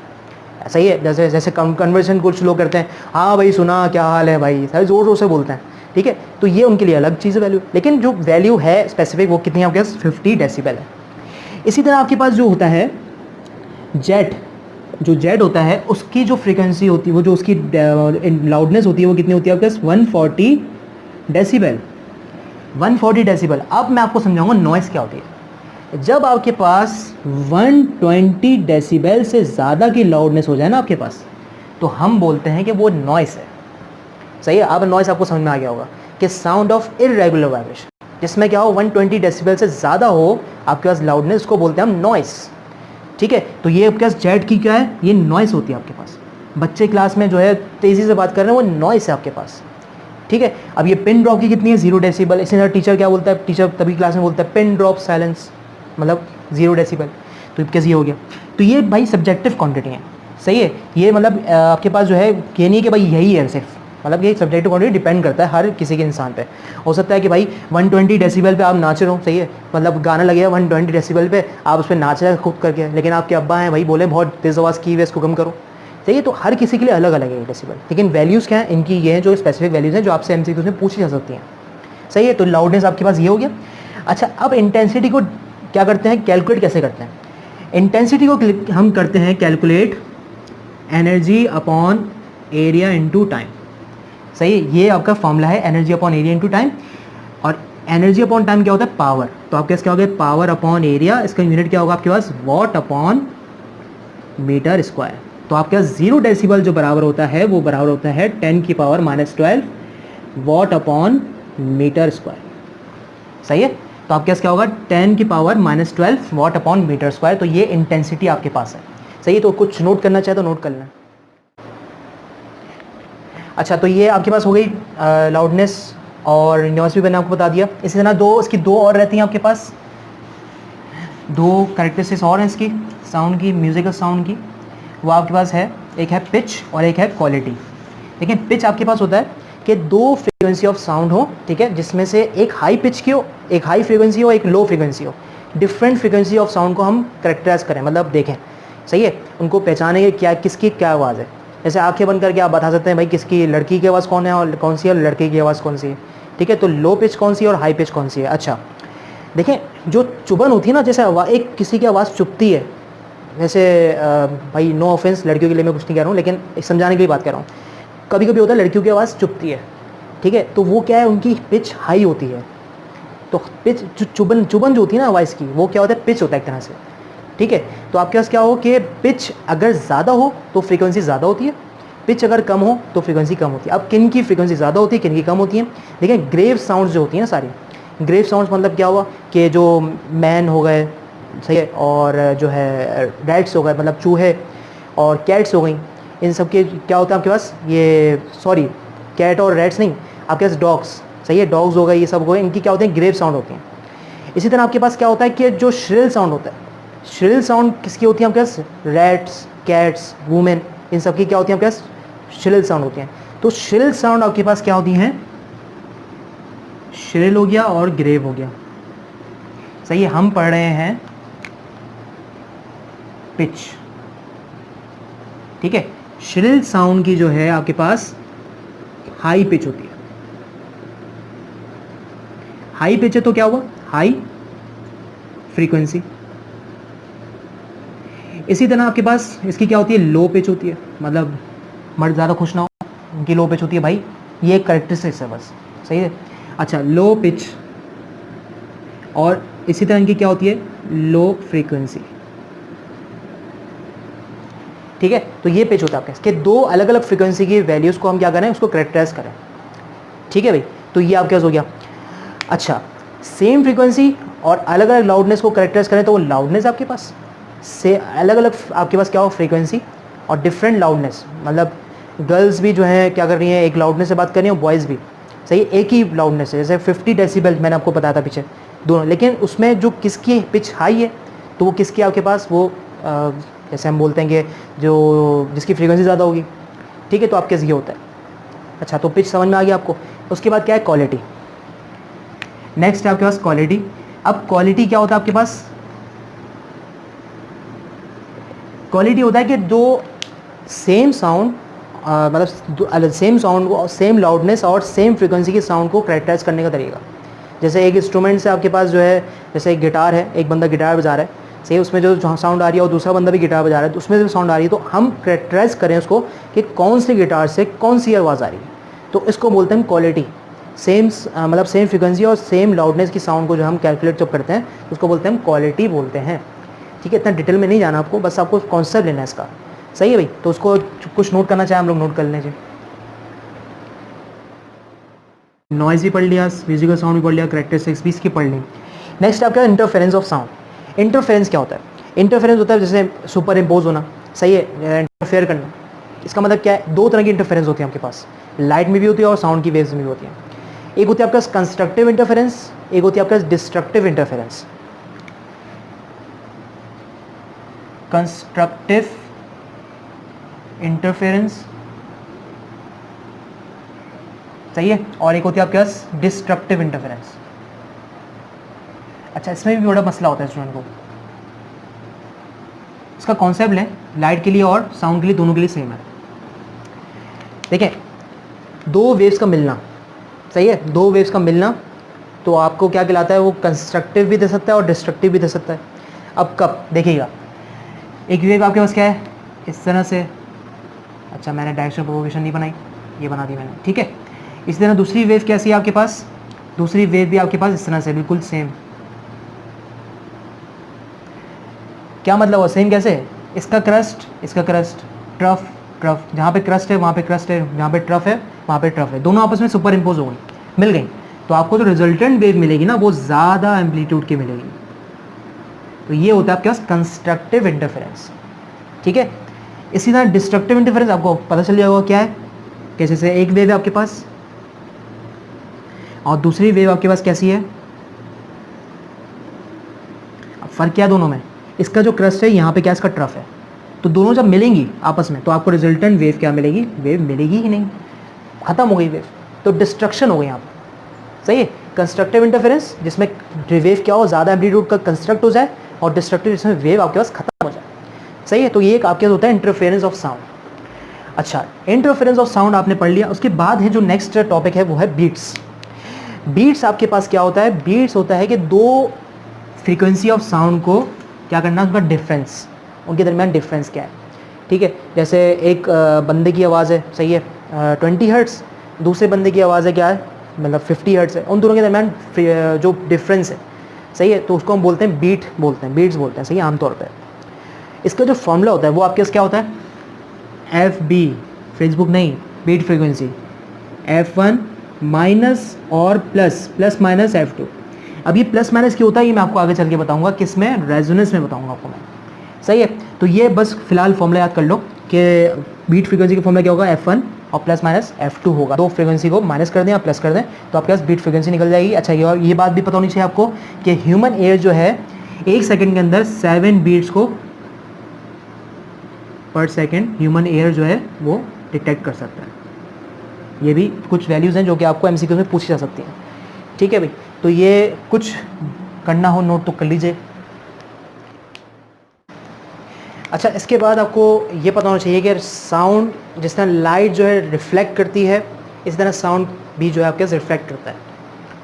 सही है। जैसे जैसे कन्वर्सेशन कुछ लोग करते हैं, हाँ भाई सुना क्या हाल है भाई, सारे ज़ोर ज़ोर से बोलते हैं, ठीक है। तो ये उनके लिए अलग चीज़ है वैल्यू, लेकिन जो वैल्यू है स्पेसिफिक वो कितनी है आपके पास, 50 डेसिबल है। इसी तरह आपके पास जो होता है जेट, जो जेट होता है उसकी जो फ्रीक्वेंसी होती है, वो जो उसकी लाउडनेस होती है वो कितनी होती है आपके पास, 140 डेसिबल, 140 डेसिबल। अब मैं आपको समझाऊंगा नॉइस क्या होती है। जब आपके पास 120 डेसिबल से ज़्यादा की लाउडनेस हो जाए ना आपके पास, तो हम बोलते हैं कि वो नॉइस है, सही है। अब नॉइस आपको समझ में आ गया होगा कि साउंड ऑफ इररेगुलर वाइब्रेशन, जिसमें क्या हो 120 डेसिबल से ज़्यादा हो आपके पास लाउडनेस, को बोलते हैं हम नॉइस, ठीक है। तो ये आपके पास जेट की क्या है, ये नॉइस होती है आपके पास। बच्चे क्लास में जो है तेज़ी से बात कर रहे हैं वो नॉइस है आपके पास, ठीक है। अब ये पिन ड्रॉप की कितनी है, 0 डेसिबल। इसी तरह टीचर क्या बोलता है, टीचर तभी क्लास में बोलता है पिन ड्रॉप साइलेंस, मतलब 0 डेसिबल। तो कैसे ये हो गया, तो ये भाई सब्जेक्टिव क्वांटिटी है, सही है। ये मतलब आपके पास जो है ये नहीं है कि भाई यही है सिर्फ, मतलब ये सब्जेक्टिव क्वांटिटी डिपेंड करता है हर किसी के इंसान पे। हो सकता है कि भाई 120 डेसिबल पे आप नाच रहे हो, सही है, मतलब गाना लगेगा 120 डेसिबल पे, आप उस पर नाच रहे हैं खुद करके, लेकिन आपके अब्बा हैं भाई बोले बहुत तेज़ आवाज़ की है, इसको कम करो, सही है। तो हर किसी के लिए अलग अलग है डेसिबल, लेकिन वैल्यूज़ क्या हैं इनकी, ये हैं जो स्पेसिफिक वैल्यूज़ हैं जो आपसे एमसीक्यूज़ में पूछी जा सकती हैं, सही है। तो लाउडनेस आपके पास ये हो गया। अच्छा अब इंटेंसिटी को क्या करते हैं, कैलकुलेट कैसे करते हैं। इंटेंसिटी को हम करते हैं calculate energy upon area into time, सही है। ये आपका फॉर्मूला है energy upon area into time, और एनर्जी अपॉन टाइम क्या होता है, पावर। तो आपके पास क्या हो गया, पावर अपॉन एरिया, इसका यूनिट क्या होगा आपके पास, वॉट अपॉन मीटर स्क्वायर। तो आपके पास 0 डेसिबल जो बराबर होता है वो बराबर होता है 10⁻⁻12 वॉट अपॉन मीटर स्क्वायर, सही है। तो आपके पास क्या होगा 10 की पावर -12 वाट अपॉन मीटर स्क्वायर। तो ये इंटेंसिटी आपके पास है। सही है। तो कुछ नोट करना चाहे तो नोट कर लें। अच्छा, तो ये आपके पास हो गई लाउडनेस और नॉइस भी मैंने आपको बता दिया। इसी तरह इसकी दो और रहती हैं आपके पास, दो कैरेक्टरिस्टिक्स और हैं इसकी साउंड की, म्यूजिकल साउंड की। वो आपके पास है, एक है पिच और एक है क्वालिटी। लेकिन पिच आपके पास होता है कि दो फ्रीक्वेंसी ऑफ साउंड हो, ठीक है, जिसमें से एक हाई पिच की हो, एक हाई फ्रीक्वेंसी हो, एक लो फ्रीक्वेंसी हो। डिफरेंट फ्रीक्वेंसी ऑफ साउंड को हम करेक्टराइज करें, मतलब देखें, सही है, उनको पहचानेंगे क्या किसकी क्या आवाज़ है। जैसे आंखें बंद करके आप बता सकते हैं भाई किसकी लड़की की आवाज़ कौन है और कौन सी है, और लड़के की आवाज़ कौन सी है, ठीक है। तो लो पिच कौन सी है और हाई पिच कौन सी है। अच्छा, देखें, जो चुभन होती है ना, जैसे एक किसी की आवाज़ चुभती है, जैसे भाई नो ऑफेंस लड़कियों के लिए मैं कुछ नहीं कह रहा हूँ, लेकिन एक समझाने के लिए बात कर रहा हूँ। कभी कभी होता है लड़कियों की आवाज़ चुभती है, ठीक है, तो वो क्या है, उनकी पिच हाई होती है। तो पिच चुभन जो होती है ना वॉइस की, वो क्या होता है, पिच होता है एक तरह से, ठीक है। तो आपके पास क्या हो कि पिच अगर ज़्यादा हो तो फ्रीक्वेंसी ज़्यादा होती है, पिच अगर कम हो तो फ्रीक्वेंसी कम होती है। अब किन की फ्रीक्वेंसी ज़्यादा होती है, किन की कम होती है। देखिए, ग्रेव साउंड्स जो होती हैं ना सारी, ग्रेव साउंड्स मतलब क्या हुआ कि जो मैन हो गए, सही है, और जो है रैट्स हो गए, मतलब चूहे, और कैट्स हो गई, इन सब के क्या होता है आपके पास, ये सॉरी कैट और रैट्स नहीं, आपके पास डॉग्स, सही है, डॉग्स हो गए, ये सब हो गए, इनकी क्या होते हैं, ग्रेव साउंड होती हैं। इसी तरह आपके पास क्या होता है कि जो श्रिल साउंड होता है, श्रिल साउंड किसकी होती है आपके पास, रैट्स, कैट्स, वुमेन, इन सब की क्या होती है आपके पास, श्रिल साउंड होती हैं। तो श्रिल साउंड आपके पास क्या होती हैं, श्रिल हो गया और ग्रेव हो गया, सही है। हम पढ़ रहे हैं पिच, ठीक है। श्रिल साउंड की जो है आपके पास हाई पिच होती है, हाई पिच है तो क्या हुआ, हाई फ्रीक्वेंसी। इसी तरह आपके पास इसकी क्या होती है, लो पिच होती है, मतलब मर्द ज़्यादा खुश ना हो उनकी लो पिच होती है। भाई ये एक करेक्टरिस्टिक्स है बस, सही है। अच्छा, लो पिच और इसी तरह इनकी क्या होती है, लो फ्रीक्वेंसी, ठीक है। तो ये पिच होता है आपके इसके दो अलग अलग फ्रीक्वेंसी की वैल्यूज़ को हम क्या करें, उसको करेक्टराइज करें, ठीक है भाई। तो ये आपके पास हो गया। अच्छा, सेम फ्रीक्वेंसी और अलग अलग लाउडनेस को करेक्टराइज करें तो वो लाउडनेस आपके पास से अलग अलग आपके पास क्या हो, फ्रीक्वेंसी और डिफरेंट लाउडनेस, मतलब गर्ल्स भी जो है क्या कर रही हैं, एक लाउडनेस से बात कर रही हैं, बॉयज़ भी, सही, एक ही लाउडनेस है। जैसे 50 डेसिबल मैंने आपको बताया था पीछे, दोनों, लेकिन उसमें जो किसकी पिच हाई है तो वो किसकी आपके पास, वो जैसे हम बोलते हैं कि जो जिसकी फ्रीक्वेंसी ज़्यादा होगी, ठीक है। तो आपके ये होता है। अच्छा, तो पिच समझ में आ गया आपको। उसके बाद क्या है, क्वालिटी। नेक्स्ट है आपके पास क्वालिटी। अब क्वालिटी क्या होता है आपके पास, क्वालिटी होता है कि दो सेम साउंड, मतलब सेम साउंड को, सेम लाउडनेस और सेम फ्रीक्वेंसी के साउंड को करेक्टराइज करने का तरीका। जैसे एक इंस्ट्रूमेंट से आपके पास जो है, जैसे एक गिटार है, एक बंदा गिटार बजा रहा है, सही, उसमें जो साउंड आ रही है और दूसरा बंदा भी गिटार बजा रहा है तो उसमें जो साउंड आ रही है, तो हम करेक्टराइज करें उसको कि कौन सी गिटार से कौन सी आवाज़ आ रही है, तो इसको बोलते हैं क्वालिटी। सेम मतलब सेम फ्रीक्वेंसी और सेम लाउडनेस की साउंड को जो हम कैलकुलेट जब करते हैं उसको बोलते हैं क्वालिटी बोलते हैं, ठीक है। इतना डिटेल में नहीं जाना आपको, बस आपको कॉन्सेप्ट लेना है इसका, सही है भाई। तो उसको कुछ नोट करना चाहे हम लोग नोट कर लीजिए। नॉइज़ भी पढ़ लिया, म्यूजिकल साउंड भी पढ़ लिया, करेक्टरिस्टिक्स भी इसकी पढ़ ली। नेक्स्ट आपका इंटरफेरेंस ऑफ साउंड। इंटरफेरेंस क्या होता है, इंटरफेरेंस होता है जैसे सुपर इम्पोज होना, सही है, इंटरफेयर करना। इसका मतलब क्या है, दो तरह की इंटरफेरेंस होती है आपके पास, लाइट में भी होती है और साउंड की वेव्स में भी होती है। एक होती है आपका कंस्ट्रक्टिव इंटरफेरेंस, एक होती है आपका डिस्ट्रक्टिव इंटरफेरेंस। कंस्ट्रक्टिव इंटरफेरेंस, सही है, और एक होती है आपके पास डिस्ट्रक्टिव इंटरफेरेंस। अच्छा, इसमें भी बड़ा मसला होता है स्टूडेंट को। इसका कॉन्सेप्ट है लाइट के लिए और साउंड के लिए, दोनों के लिए सेम है। देखिए, दो वेव्स का मिलना, सही है, दो वेव्स का मिलना तो आपको क्या कहलाता है, वो कंस्ट्रक्टिव भी दे सकता है और डिस्ट्रक्टिव भी दे सकता है। अब कब देखिएगा, एक वेव आपके पास क्या है, इस तरह से, अच्छा मैंने डायरेक्शन प्रोपोगेशन नहीं बनाई, ये बना दी मैंने, ठीक है। इसी तरह दूसरी वेव कैसी है आपके पास, दूसरी वेव भी आपके पास इस तरह से बिल्कुल सेम। क्या मतलब हुआ सेम कैसे, इसका क्रस्ट, इसका क्रस्ट, ट्रफ, ट्रफ, जहाँ पे क्रस्ट है वहाँ पे क्रस्ट है, जहाँ पे ट्रफ है वहाँ पे ट्रफ है, दोनों आपस में सुपर इम्पोज हो गई, मिल गई। तो आपको जो रिजल्टेंट वेव मिलेगी ना वो ज़्यादा एम्पलीट्यूड की मिलेगी। तो ये होता है आपके पास कंस्ट्रक्टिव इंटरफेरेंस, ठीक है। इसी तरह डिस्ट्रक्टिव इंटरफेरेंस आपको पता चल जाएगा क्या है, कैसे से एक वेव है आपके पास और दूसरी वेव आपके पास कैसी है। अब फर्क क्या है दोनों में, इसका जो क्रस्ट है यहाँ पे क्या इसका ट्रफ है, तो दोनों जब मिलेंगी आपस में तो आपको रिजल्टेंट वेव क्या मिलेगी, वेव मिलेगी ही नहीं, खत्म हो गई वेव, तो डिस्ट्रक्शन हो गई यहाँ पर। सही है, कंस्ट्रक्टिव इंटरफेरेंस जिसमें वेव क्या हो, ज़्यादा एम्पलीट्यूड का कंस्ट्रक्ट हो जाए, और डिस्ट्रक्टिव जिसमें वेव आपके पास खत्म हो जाए। सही है, तो ये एक आपके पास होता है इंटरफेरेंस ऑफ साउंड। अच्छा, इंटरफेरेंस ऑफ साउंड आपने पढ़ लिया। उसके बाद है जो नेक्स्ट टॉपिक है वो है बीट्स। बीट्स आपके पास क्या होता है, बीट्स होता है कि दो फ्रीक्वेंसी ऑफ साउंड को क्या करना, उनका डिफरेंस, उनके दरमियान डिफरेंस क्या है, ठीक है। जैसे एक बंदे की आवाज़ है, सही है 20 हर्ट्स, दूसरे बंदे की आवाज़ है क्या है, मतलब 50 हर्ट्स है, उन दोनों के दरमियान जो डिफरेंस है, सही है, तो उसको हम बोलते हैं बीट बोलते हैं, बीट्स बोलते हैं, सही है आमतौर पर। इसका जो फॉर्मूला होता है वो आपके पास क्या होता है, FB, फेसबुक नहीं, बीट फ्रीक्वेंसी, F1 माइनस और प्लस माइनस F2। अब ये प्लस माइनस क्यों होता है ये मैं आपको आगे चल के बताऊंगा, किस में, रेजोनेंस में बताऊंगा आपको मैं। सही है, तो ये बस फिलहाल फॉर्मूला याद कर लो कि बीट फ्रीक्वेंसी का फॉर्मूला क्या होगा, F1 और प्लस माइनस F2 होगा। दो फ्रीक्वेंसी को माइनस कर दें या प्लस कर दें तो आपके पास बीट फ्रीक्वेंसी निकल जाएगी। अच्छा, ये और ये बात भी पता होनी चाहिए आपको कि ह्यूमन एयर जो है 1 सेकेंड के अंदर 7 बीट्स को पर सेकेंड ह्यूमन एयर जो है वो डिटेक्ट कर सकता है। ये भी कुछ वैल्यूज़ हैं जो कि आपको MCQ में पूछी जा सकती हैं, ठीक है भाई। तो ये कुछ करना हो नोट तो कर लीजिए। अच्छा, इसके बाद आपको ये पता होना चाहिए कि साउंड जिस तरह लाइट जो है रिफ्लेक्ट करती है, इस तरह साउंड भी जो है आपके रिफ्लेक्ट करता है।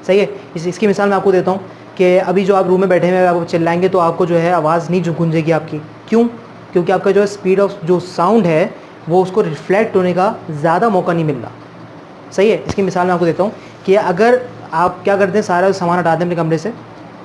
सही है, इसकी मिसाल मैं आपको देता हूँ कि अभी जो आप रूम में बैठे हुए आप चिल्लाएंगे तो आपको जो है आवाज़ नहीं गूंजेगी आपकी। क्यों? क्योंकि आपका जो है स्पीड ऑफ जो साउंड है वो उसको रिफ्लेक्ट होने का ज़्यादा मौका नहीं मिल रहा। सही है, इसकी मिसाल मैं आपको देता हूँ कि अगर आप क्या करते हैं, सारा सामान हटा दें अपने कमरे से,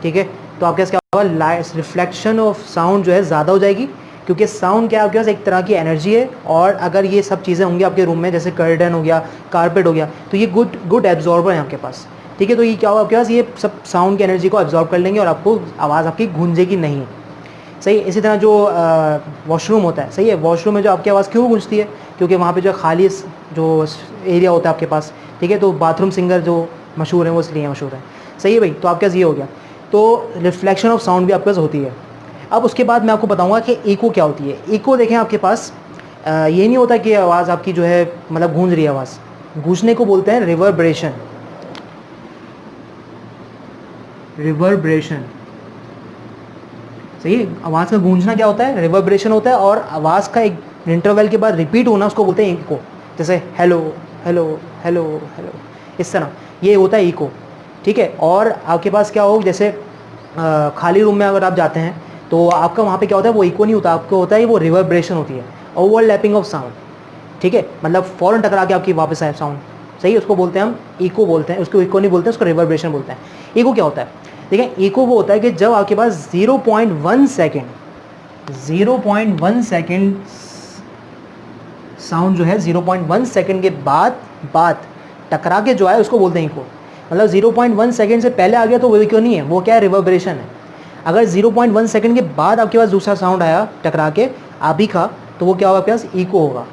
ठीक है, तो आपके पास क्या होगा, लाइट रिफ्लेक्शन ऑफ साउंड जो है ज़्यादा हो जाएगी, क्योंकि साउंड क्या आपके पास एक तरह की एनर्जी है। और अगर ये सब चीज़ें होंगी आपके रूम में, जैसे कर्टन हो गया, कारपेट हो गया, तो ये गुड एब्जॉर्बर है आपके पास, ठीक है। तो ये क्या होगा आपके पास, ये सब साउंड की एनर्जी को एब्जॉर्ब कर लेंगे और आपको आवाज़ आपकी गूंजेगी नहीं। सही है, इसी तरह जो वॉशरूम होता है, सही है, वॉशरूम में जो आपकी आवाज़ क्यों गूंजती है, क्योंकि वहाँ पे जो खाली जो एरिया होता है आपके पास, ठीक है, तो बाथरूम सिंगर जो मशहूर है वो इसलिए मशहूर है। सही है भाई, तो आपके पास ये हो गया, तो रिफ्लेक्शन ऑफ साउंड भी आपके पास होती है। अब उसके बाद मैं आपको बताऊंगा कि इको क्या होती है। इको देखें आपके पास ये नहीं होता कि आवाज़ आपकी जो है मतलब गूंज रही है, आवाज़ गूंजने को बोलते हैं रिवर्बरेशन। रिवर्बरेशन, सही है, आवाज़ का गूंजना क्या होता है, रिवर्बरेशन होता है, और आवाज़ का एक इंटरवल के बाद रिपीट होना उसको बोलते हैं इको। जैसे हेलो हेलो हेलो हेलो, इस तरह ये होता है इको, ठीक है। और आपके पास क्या हो, जैसे खाली रूम में अगर आप जाते हैं तो आपका वहाँ पे क्या होता है, वो इको नहीं होता, आपको होता है वो रिवर्बरेशन होती है, ओवरलैपिंग ऑफ साउंड, ठीक है, मतलब फ़ौरन टकरा के आपकी वापस आए साउंड। सही है, उसको बोलते हैं हम इको बोलते हैं, उसको इको नहीं बोलते हैं, उसको रिवर्बरेशन बोलते हैं। इको क्या होता है, देखिए, इको वो होता है कि जब आपके पास 0.1 सेकेंड साउंड जो है 0.1 सेकेंड के बाद टकरा के जो है उसको बोलते हैं इको। मतलब 0.1 सेकेंड से पहले आ गया तो वो इको नहीं है, वो क्या है, रिवर्बरेशन है। अगर 0.1 सेकेंड के बाद आपके पास दूसरा साउंड आया टकरा के आभी का, तो वो क्या होगा, आपके पास इको होगा।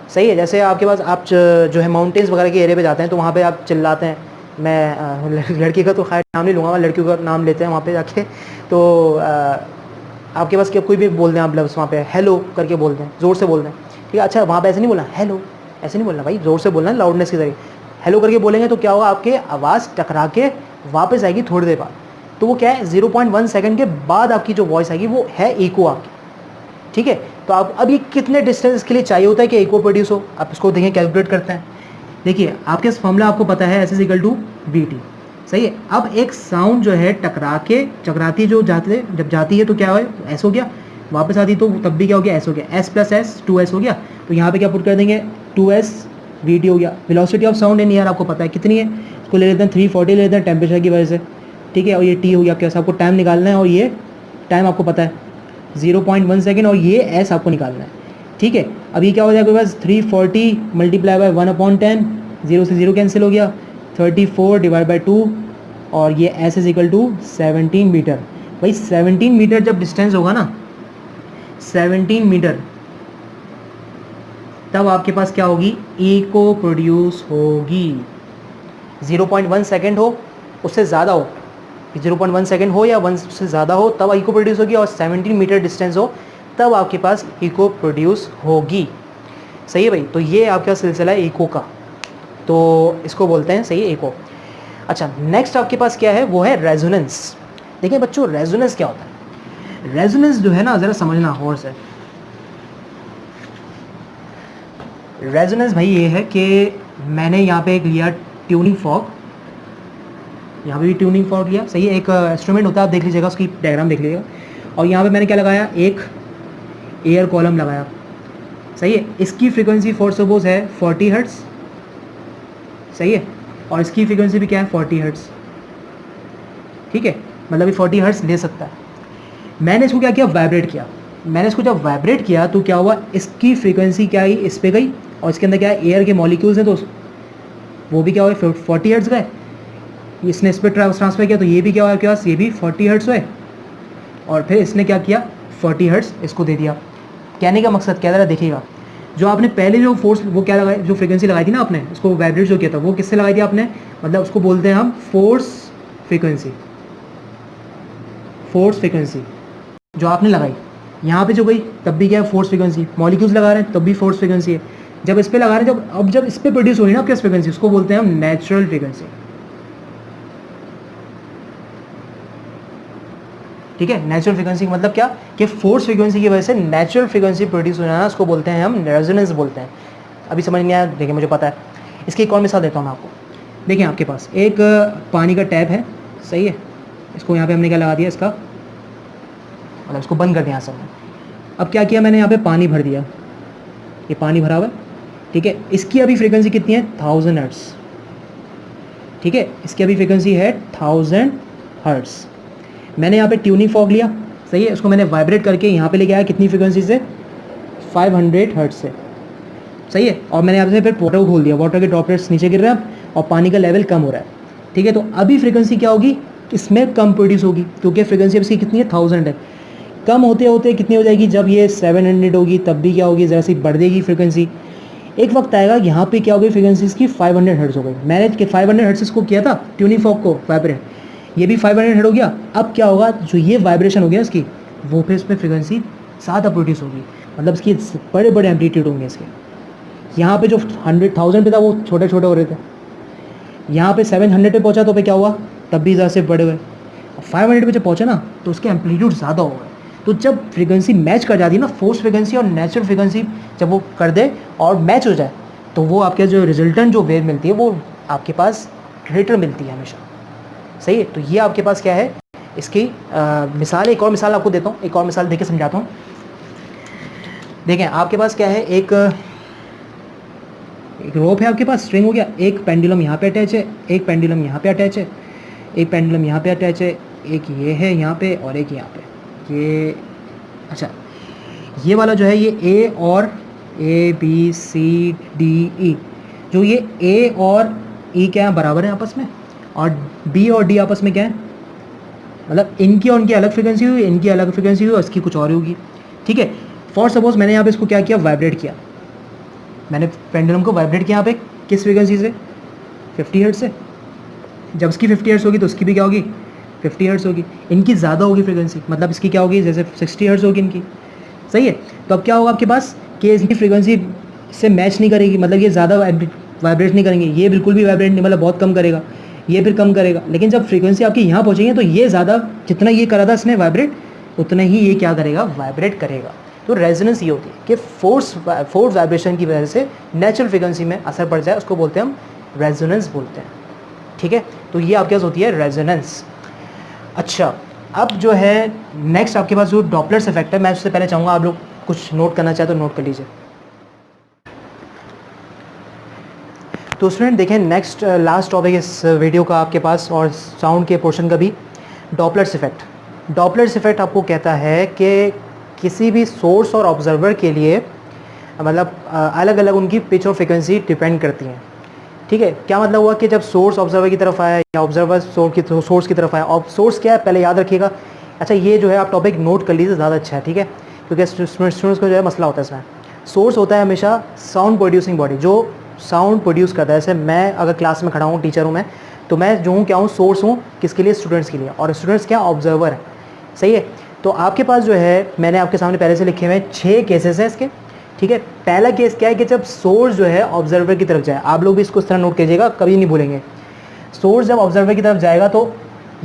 सही है, जैसे आपके पास आप जो है माउंटेन्स वगैरह के एरिया पे जाते हैं तो वहाँ पे आप चिल्लाते हैं, मैं लड़की का तो खैर नाम नहीं लूँगा, लड़कियों का नाम लेते हैं वहाँ पे जाके, तो आपके पास क्या कोई भी बोल दें आप लफ्ज़ वहाँ पे हेलो करके बोल दें, ज़ोर से बोल दें, ठीक है। अच्छा, वहाँ पे ऐसे नहीं बोलना हेलो, ऐसे नहीं बोलना भाई, ज़ोर से बोलना है, लाउडनेस के ज़रिए हेलो करके बोलेंगे तो क्या होगा, आपके आवाज़ टकरा के वापस आएगी थोड़ी देर बाद, तो वो क्या है, 0.1 सेकेंड के बाद आपकी जो वॉइस आएगी वो है इको आपकी, ठीक है। तो आप अब ये कितने डिस्टेंस के लिए चाहिए होता है कि इको प्रोड्यूस हो, आप इसको देखें, कैलकुलेट करते हैं। देखिए, आपके फॉर्मूला आपको पता है, S = VT, सही है। अब एक साउंड जो है चकराती जो जब जाती है तो क्या है, एस हो गया, वापस आती तो तब भी क्या हो गया, एस हो गया, S + S 2S हो गया। तो यहाँ पे क्या पुट कर देंगे, 2S VT हो गया। Velocity of sound in air आपको पता है कितनी है, इसको ले लेते हैं 340 ले लेते हैं टेम्परेचर की वजह से, ठीक है। और ये T हो गया आपके पास, आपको टाइम निकालना है, और ये टाइम आपको पता है 0.1 सेकेंड, और ये S आपको निकालना है, ठीक है। अब ये क्या हो जाएगा, आपके पास 340 × 1/10, 0 से 0 कैंसिल हो गया, 34 डिवाइड बाई 2 और ये s is equal to 17 metre. भाई 17 मीटर जब डिस्टेंस होगा ना, 17 मीटर, तब आपके पास क्या होगी, इको प्रोड्यूस होगी। 0.1 सेकेंड हो, उससे ज़्यादा हो, 0.1 सेकेंड हो या 1 से ज़्यादा हो तब इको प्रोड्यूस होगी, और 17 मीटर डिस्टेंस हो तब आपके पास इको प्रोड्यूस होगी। सही है भाई। तो ये आपका सिलसिला है इको का, तो इसको बोलते हैं, सही है, इको। अच्छा, नेक्स्ट आपके पास क्या है, वो है रेजोनेंस। देखिए बच्चों, रेजोनेंस क्या होता है। रेजोनेंस जो है ना, ज़रा समझना गौर से। रेजोनेंस भाई ये है कि मैंने यहाँ पे एक लिया ट्यूनिंग फॉर्क, यहाँ पे भी ट्यूनिंग फॉर्क लिया, सही है, एक इंस्ट्रूमेंट होता है, आप देख लीजिएगा, उसकी डायग्राम देख लीजिएगा। और यहाँ पे मैंने क्या लगाया, एक एयर कॉलम लगाया, सही है। इसकी फ्रीक्वेंसी फॉर सपोज है 40 हर्ट्ज़, सही है, और इसकी फ्रीक्वेंसी भी क्या है, 40 हर्ट्ज़, ठीक है, मतलब ये 40 हर्ट्ज़ ले सकता है। मैंने इसको क्या किया, वाइब्रेट किया। मैंने इसको जब वाइब्रेट किया तो क्या हुआ, इसकी फ्रीक्वेंसी क्या आई, इस पे गई, और इसके अंदर क्या है, एयर के मॉलिक्यूल्स हैं, तो वो भी क्या हुआ, 40 हर्ट्ज़ गए। इसने इस पर ट्रांसफ़र किया तो ये भी क्या हुआ, क्या, ये भी 40 हर्ट्ज़ हुए, और फिर इसने क्या किया, 40 हर्ट्ज़ इसको दे दिया। कहने का मकसद क्या था, देखिएगा, जो आपने पहले जो फोर्स, वो क्या लगाई, जो फ्रीक्वेंसी लगाई थी ना आपने, उसको वाइब्रेट जो किया था, वो किससे लगाई थी आपने, मतलब उसको बोलते हैं हम फोर्स फ्रीक्वेंसी। फोर्स फ्रीक्वेंसी जो आपने लगाई यहाँ पे जो गई, तब भी क्या है, फोर्स फ्रीक्वेंसी। मॉलिक्यूल्स लगा रहे हैं तब भी फोर्स फ्रीक्वेंसी है। जब इस पे लगा रहे हैं, जब इस पे प्रोड्यूस हो रही है ना आपकी फ्रीक्वेंसी, उसको बोलते हैं हम नेचुरल फ्रीक्वेंसी, ठीक है। नेचुरल फ्रीक्वेंसी मतलब क्या, कि फोर्स फ्रीक्वेंसी की वजह से नेचुरल फ्रीक्वेंसी प्रोड्यूस हो जाना, उसको बोलते हैं हम रेजोनेंस बोलते हैं। अभी समझ नहीं आया, देखिए मुझे पता है। इसकी एक और मिसाल देता हूँ मैं आपको। देखिए आपके पास एक पानी का टैप है, सही है, इसको यहाँ पे हमने क्या लगा दिया, इसका मतलब इसको बंद कर दिया सब। अब क्या किया मैंने, यहाँ पे पानी भर दिया, ये पानी भरा हुआ है, ठीक है। इसकी अभी फ्रीक्वेंसी कितनी है, 1000 हर्ट्ज़, ठीक है, इसकी अभी फ्रीक्वेंसी है 1000 हर्ट्ज़। मैंने यहाँ पे ट्यूनिंग फॉर्क लिया, सही है, इसको मैंने वाइब्रेट करके यहाँ पे लेके आया, कितनी फ्रीक्वेंसी से, 500 हर्ट्ज़ से, सही है। और मैंने यहाँ से फिर वाटर को खोल दिया, वाटर के ड्रॉपलेट्स नीचे गिर रहे हैं और पानी का लेवल कम हो रहा है, ठीक है। तो अभी फ्रीक्वेंसी क्या होगी, इसमें कम प्रोड्यूस होगी, क्योंकि फ्रीक्वेंसी इसकी कितनी है, 1000 है। कम होते होते कितनी हो जाएगी, जब ये 700 होगी तब भी क्या होगी, ज़रा सी बढ़ देगी फ्रीक्वेंसी। एक वक्त आएगा यहाँ पे क्या होगी, फ्रीक्वेंसी इसकी 500 हर्ट्ज़ हो गई। मैंने 500 हर्ट्ज़ को किया था ट्यूनिंग फॉर्क को वाइब्रेट, ये भी 500 हर्ट्ज़ हो गया। अब क्या होगा, जो ये वाइब्रेशन हो गया इसकी, वो फिर इसमें फ्रीक्वेंसी ज़्यादा प्रोड्यूस होगी, मतलब इसकी बड़े बड़े एम्पलीट्यूड होंगे इसके। यहाँ पे जो 100,000 पे था वो छोटे छोटे हो रहे थे, यहाँ पे 700 पे पहुँचा तो पे क्या हुआ, तब भी ज़्यादा से बड़े हुए। 500 पे जब पहुँचा ना तो उसके एम्पलीट्यूड ज़्यादा हो गए। तो जब फ्रीक्वेंसी मैच कर जाती है ना, फोर्स फ्रीक्वेंसी और नेचुरल फ्रीक्वेंसी जब वो कर दे और मैच हो जाए, तो वो आपके जो रिजल्टेंट जो वेव मिलती है वो आपके पास ग्रेटर मिलती है हमेशा, सही है। तो ये आपके पास क्या है, इसकी मिसाल, एक और मिसाल आपको देता हूँ, एक और मिसाल देके समझाता हूँ। देखें आपके पास क्या है, एक रोप है आपके पास, स्ट्रिंग हो गया, एक पेंडुलम यहाँ पे अटैच है, एक पेंडुलम यहाँ पे अटैच है, एक पेंडुलम यहाँ पे अटैच है, एक ये है यहाँ पे और एक यहाँ पे, ये अच्छा, ये वाला जो है ये ए और ABCDE, जो ये ए और ई क्या है, बराबर है आपस में, और बी और डी आपस में क्या है, मतलब इनकी और उनकी अलग फ्रीक्वेंसी हुई, इनकी अलग फ्रीक्वेंसी हुई और इसकी कुछ और होगी, ठीक है। फॉर सपोज मैंने यहाँ पे इसको क्या किया, वाइब्रेट किया, मैंने पेंडुलम को वाइब्रेट किया यहाँ पे किस फ्रीक्वेंसी से, 50 हर्ट्ज़ से। जब इसकी 50 हर्ट्ज़ होगी तो उसकी भी क्या होगी, 50 हर्ट्ज़ होगी। इनकी ज़्यादा होगी फ्रीक्वेंसी, मतलब इसकी क्या होगी, जैसे 60 हर्ट्ज़ होगी इनकी, सही है। तो अब क्या होगा आपके पास कि इसकी फ्रीक्वेंसी से मैच नहीं करेगी, मतलब ये ज़्यादा वाइब्रेट नहीं करेंगे, ये बिल्कुल भी वाइब्रेट नहीं, मतलब बहुत कम करेगा, ये फिर कम करेगा। लेकिन जब फ्रीक्वेंसी आपकी यहाँ पहुँचेगी तो ये ज़्यादा, जितना ये करा था इसने वाइब्रेट, उतना ही ये क्या करेगा, वाइब्रेट करेगा। तो रेजोनेंस ये होती है कि फोर्स वाइब्रेशन की वजह से नेचुरल फ्रीक्वेंसी में असर पड़ जाए, उसको बोलते हैं हम रेजोनेंस बोलते हैं, ठीक है। तो ये आपके पास होती है रेजोनेंस। अच्छा, अब जो है नेक्स्ट आपके पास जो डॉपलर्स इफेक्ट है, मैं उससे पहले चाहूँगा आप लोग कुछ नोट करना चाहे तो नोट कर लीजिए। तो स्टूडेंट देखें, नेक्स्ट लास्ट टॉपिक इस वीडियो का आपके पास और साउंड के पोर्शन का भी, डॉपलर्स इफेक्ट। डॉपलर्स इफेक्ट आपको कहता है कि किसी भी सोर्स और ऑब्जर्वर के लिए मतलब अलग अलग उनकी पिच और फ्रिक्वेंसी डिपेंड करती हैं। ठीक है, क्या मतलब हुआ कि जब सोर्स ऑब्जर्वर की तरफ आया या ऑब्जर्वर सोर्स की तरफ आया, और सोर्स क्या है पहले याद रखिएगा। अच्छा, ये जो है आप टॉपिक नोट कर लीजिए, ज़्यादा अच्छा है, ठीक है, क्योंकि स्टूडेंट्स को जो है मसला होता है इसमें। सोर्स होता है हमेशा साउंड प्रोड्यूसिंग बॉडी, जो साउंड प्रोड्यूस करता है। जैसे मैं अगर क्लास में खड़ा हूँ, टीचर हूँ मैं, तो मैं जो हूँ क्या हूँ, सोर्स हूँ किसके लिए, स्टूडेंट्स के लिए, और स्टूडेंट्स क्या, ऑब्जर्वर है, सही है। तो आपके पास जो है, मैंने आपके सामने पहले से लिखे हुए 6 केसेस हैं इसके, ठीक है। पहला केस क्या है कि जब सोर्स जो है ऑब्जर्वर की तरफ जाए, आप लोग भी इसको इस तरह नोट कीजिएगा, कभी नहीं भूलेंगे। सोर्स जब ऑब्जर्वर की तरफ जाएगा तो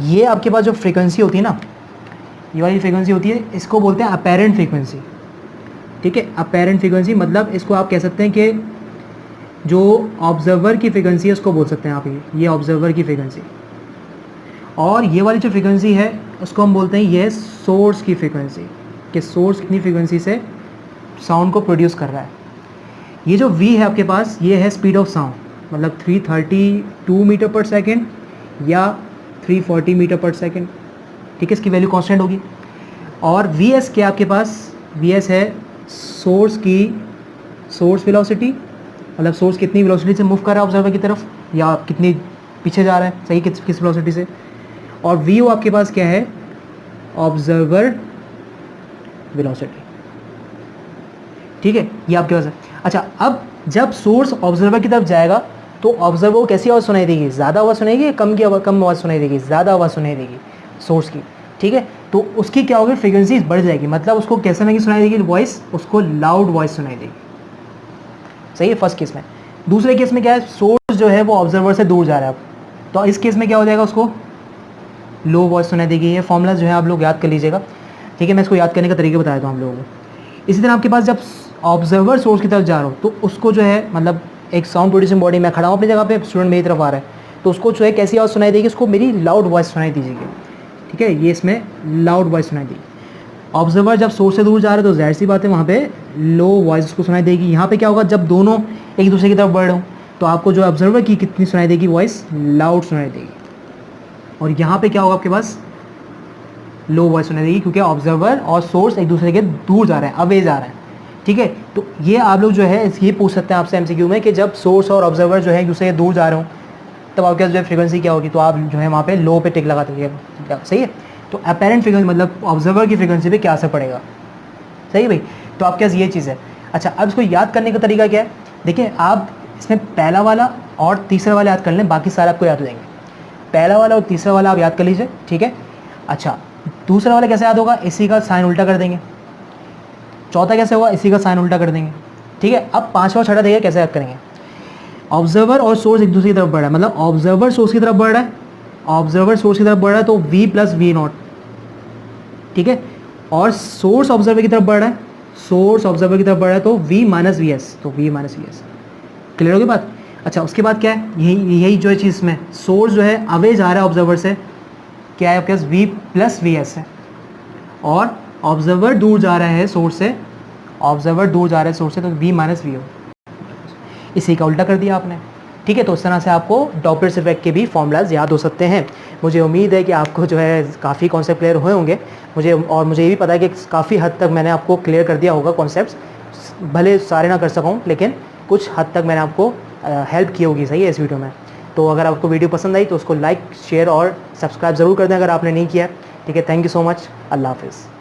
ये आपके पास जो फ्रीक्वेंसी होती है ना, ये वाली फ्रीक्वेंसी होती है, इसको बोलते हैं अपेरेंट फ्रीक्वेंसी, ठीक है। अपेरेंट फ्रीक्वेंसी मतलब इसको आप कह सकते हैं कि जो ऑब्जर्वर की फ्रीक्वेंसी है उसको बोल सकते हैं आप, ये ऑब्जर्वर की फ्रीक्वेंसी। और ये वाली जो फ्रीक्वेंसी है उसको हम बोलते हैं ये है सोर्स की फ्रीक्वेंसी, कि सोर्स कितनी फ्रीक्वेंसी से साउंड को प्रोड्यूस कर रहा है। ये जो v है आपके पास, ये है स्पीड ऑफ साउंड, मतलब 332 मीटर पर सेकेंड या 340 मीटर पर सेकेंड, ठीक है, इसकी वैल्यू कांस्टेंट होगी। और vs क्या आपके पास, vs है सोर्स वेलोसिटी, मतलब सोर्स कितनी वेलोसिटी से मूव कर रहा है ऑब्जर्वर की तरफ, या कितनी पीछे जा रहा है, सही, किस वेलोसिटी से। और vo आपके पास क्या है, ऑब्जर्वर वेलोसिटी, ठीक है, ये आपके पास है। अच्छा, अब जब सोर्स ऑब्जर्वर की तरफ जाएगा तो ऑब्जर्वर को कैसी आवाज़ सुनाई देगी, ज़्यादा आवाज़ सुनाएगी, कम आवाज़ सुनाई देगी, ज़्यादा आवाज़ सुनाई देगी सोर्स की, ठीक है। तो उसकी क्या होगी, फ्रीक्वेंसी बढ़ जाएगी, मतलब उसको कैसे नहीं सुनाई देगी वॉइस, उसको लाउड वॉइस सुनाई देगी, सही है, फर्स्ट केस में। दूसरे केस में क्या है, सोर्स जो है वो ऑब्जर्वर से दूर जा रहा है, तो इस केस में क्या हो जाएगा, उसको लो वॉइस सुनाई देगी। ये फॉर्मूला जो है आप लोग याद कर लीजिएगा, ठीक है, मैं इसको याद करने का तरीका बताया था हम लोगों को। इसी तरह आपके पास जब ऑब्जर्वर सोर्स की तरफ जा रहा हो तो उसको जो है, मतलब एक साउंड प्रोड्यूसिंग बॉडी, मैं खड़ा हूँ अपनी जगह पे, स्टूडेंट मेरी तरफ आ रहा है, तो उसको जो है कैसी आवाज़ सुनाई देगी, उसको मेरी लाउड वॉइस सुनाई दीजिएगी, ठीक है, ये इसमें लाउड वॉइस सुनाई देगी। ऑब्जर्वर जब सोर्स से दूर जा रहे हैं तो जाहिर सी बात है वहाँ पे लो वॉइस उसको सुनाई देगी। यहाँ पे क्या होगा, जब दोनों एक दूसरे की तरफ बढ़ रहे हो तो आपको जो ऑब्जर्वर की कितनी सुनाई देगी वॉइस, लाउड सुनाई देगी। और यहाँ पे क्या होगा, आपके पास लो वॉइस सुनाई देगी, क्योंकि ऑब्जर्वर और सोर्स एक दूसरे के दूर जा रहे हैं, अवे जा रहे हैं, ठीक है। तो ये आप लोग जो है ये पूछ सकते हैं आपसे एमसीक्यू में कि जब सोर्स और ऑब्जर्वर जो है एक दूसरे के दूर जा रहे हो तब आपके पास जो है फ्रीक्वेंसी क्या होगी, तो आप जो है वहाँ पे लो पे टिक लगा दीजिएगा, सही है। तो अपेरेंट फ्रीक्वेंसी मतलब ऑब्जर्वर की फ्रीक्वेंसी पे क्या असर पड़ेगा, सही है भाई। तो आपके पास ये चीज़ है। अच्छा, अब इसको याद करने का तरीका क्या है, देखिए आप इसमें पहला वाला और तीसरा वाला याद कर लें, बाकी सारा आपको याद हो जाएंगे। पहला वाला और तीसरा वाला आप याद कर लीजिए, ठीक है। अच्छा, दूसरा वाला कैसे याद होगा, इसी का साइन उल्टा कर देंगे। चौथा कैसे होगा, इसी का साइन उल्टा कर देंगे, ठीक है। अब पांचवा छठा देखिए कैसे याद करेंगे। ऑब्जर्वर और सोर्स एक दूसरे की तरफ बढ़ रहा है, मतलब ऑब्जर्वर सोर्स की तरफ बढ़ रहा है, ऑब्जर्वर सोर्स की तरफ बढ़ रहा है तो v प्लस वी नॉट, ठीक है। और सोर्स ऑब्जर्वर की तरफ बढ़ रहा है, सोर्स ऑब्जर्वर की तरफ बढ़ रहा है तो v माइनस वी एस, तो v minus V S, clear होगी बात। अच्छा, उसके बाद क्या है, यही जो है चीज़ में सोर्स जो है अवे जा रहा है ऑब्जर्वर से, क्या है आपके पास v प्लस वी एस है, और ऑब्जर्वर दूर जा रहा है सोर्स से, ऑब्जर्वर दूर जा रहा है सोर्स से, तो v माइनस वी हो, इसी का उल्टा कर दिया आपने, ठीक है। तो इस तरह से आपको डॉपलर इफेक्ट के भी फॉर्मूलाज याद हो सकते हैं। मुझे उम्मीद है कि आपको जो है काफ़ी कॉन्सेप्ट क्लियर हुए होंगे, मुझे ये भी पता है कि काफ़ी हद तक मैंने आपको क्लियर कर दिया होगा कॉन्सेप्ट्स, भले सारे ना कर सकूँ लेकिन कुछ हद तक मैंने आपको हेल्प की होगी, सही है, इस वीडियो में। तो अगर आपको वीडियो पसंद आई तो उसको लाइक, शेयर और सब्सक्राइब ज़रूर कर दें अगर आपने नहीं किया, ठीक है। थैंक यू सो मच, अल्लाह हाफिज़।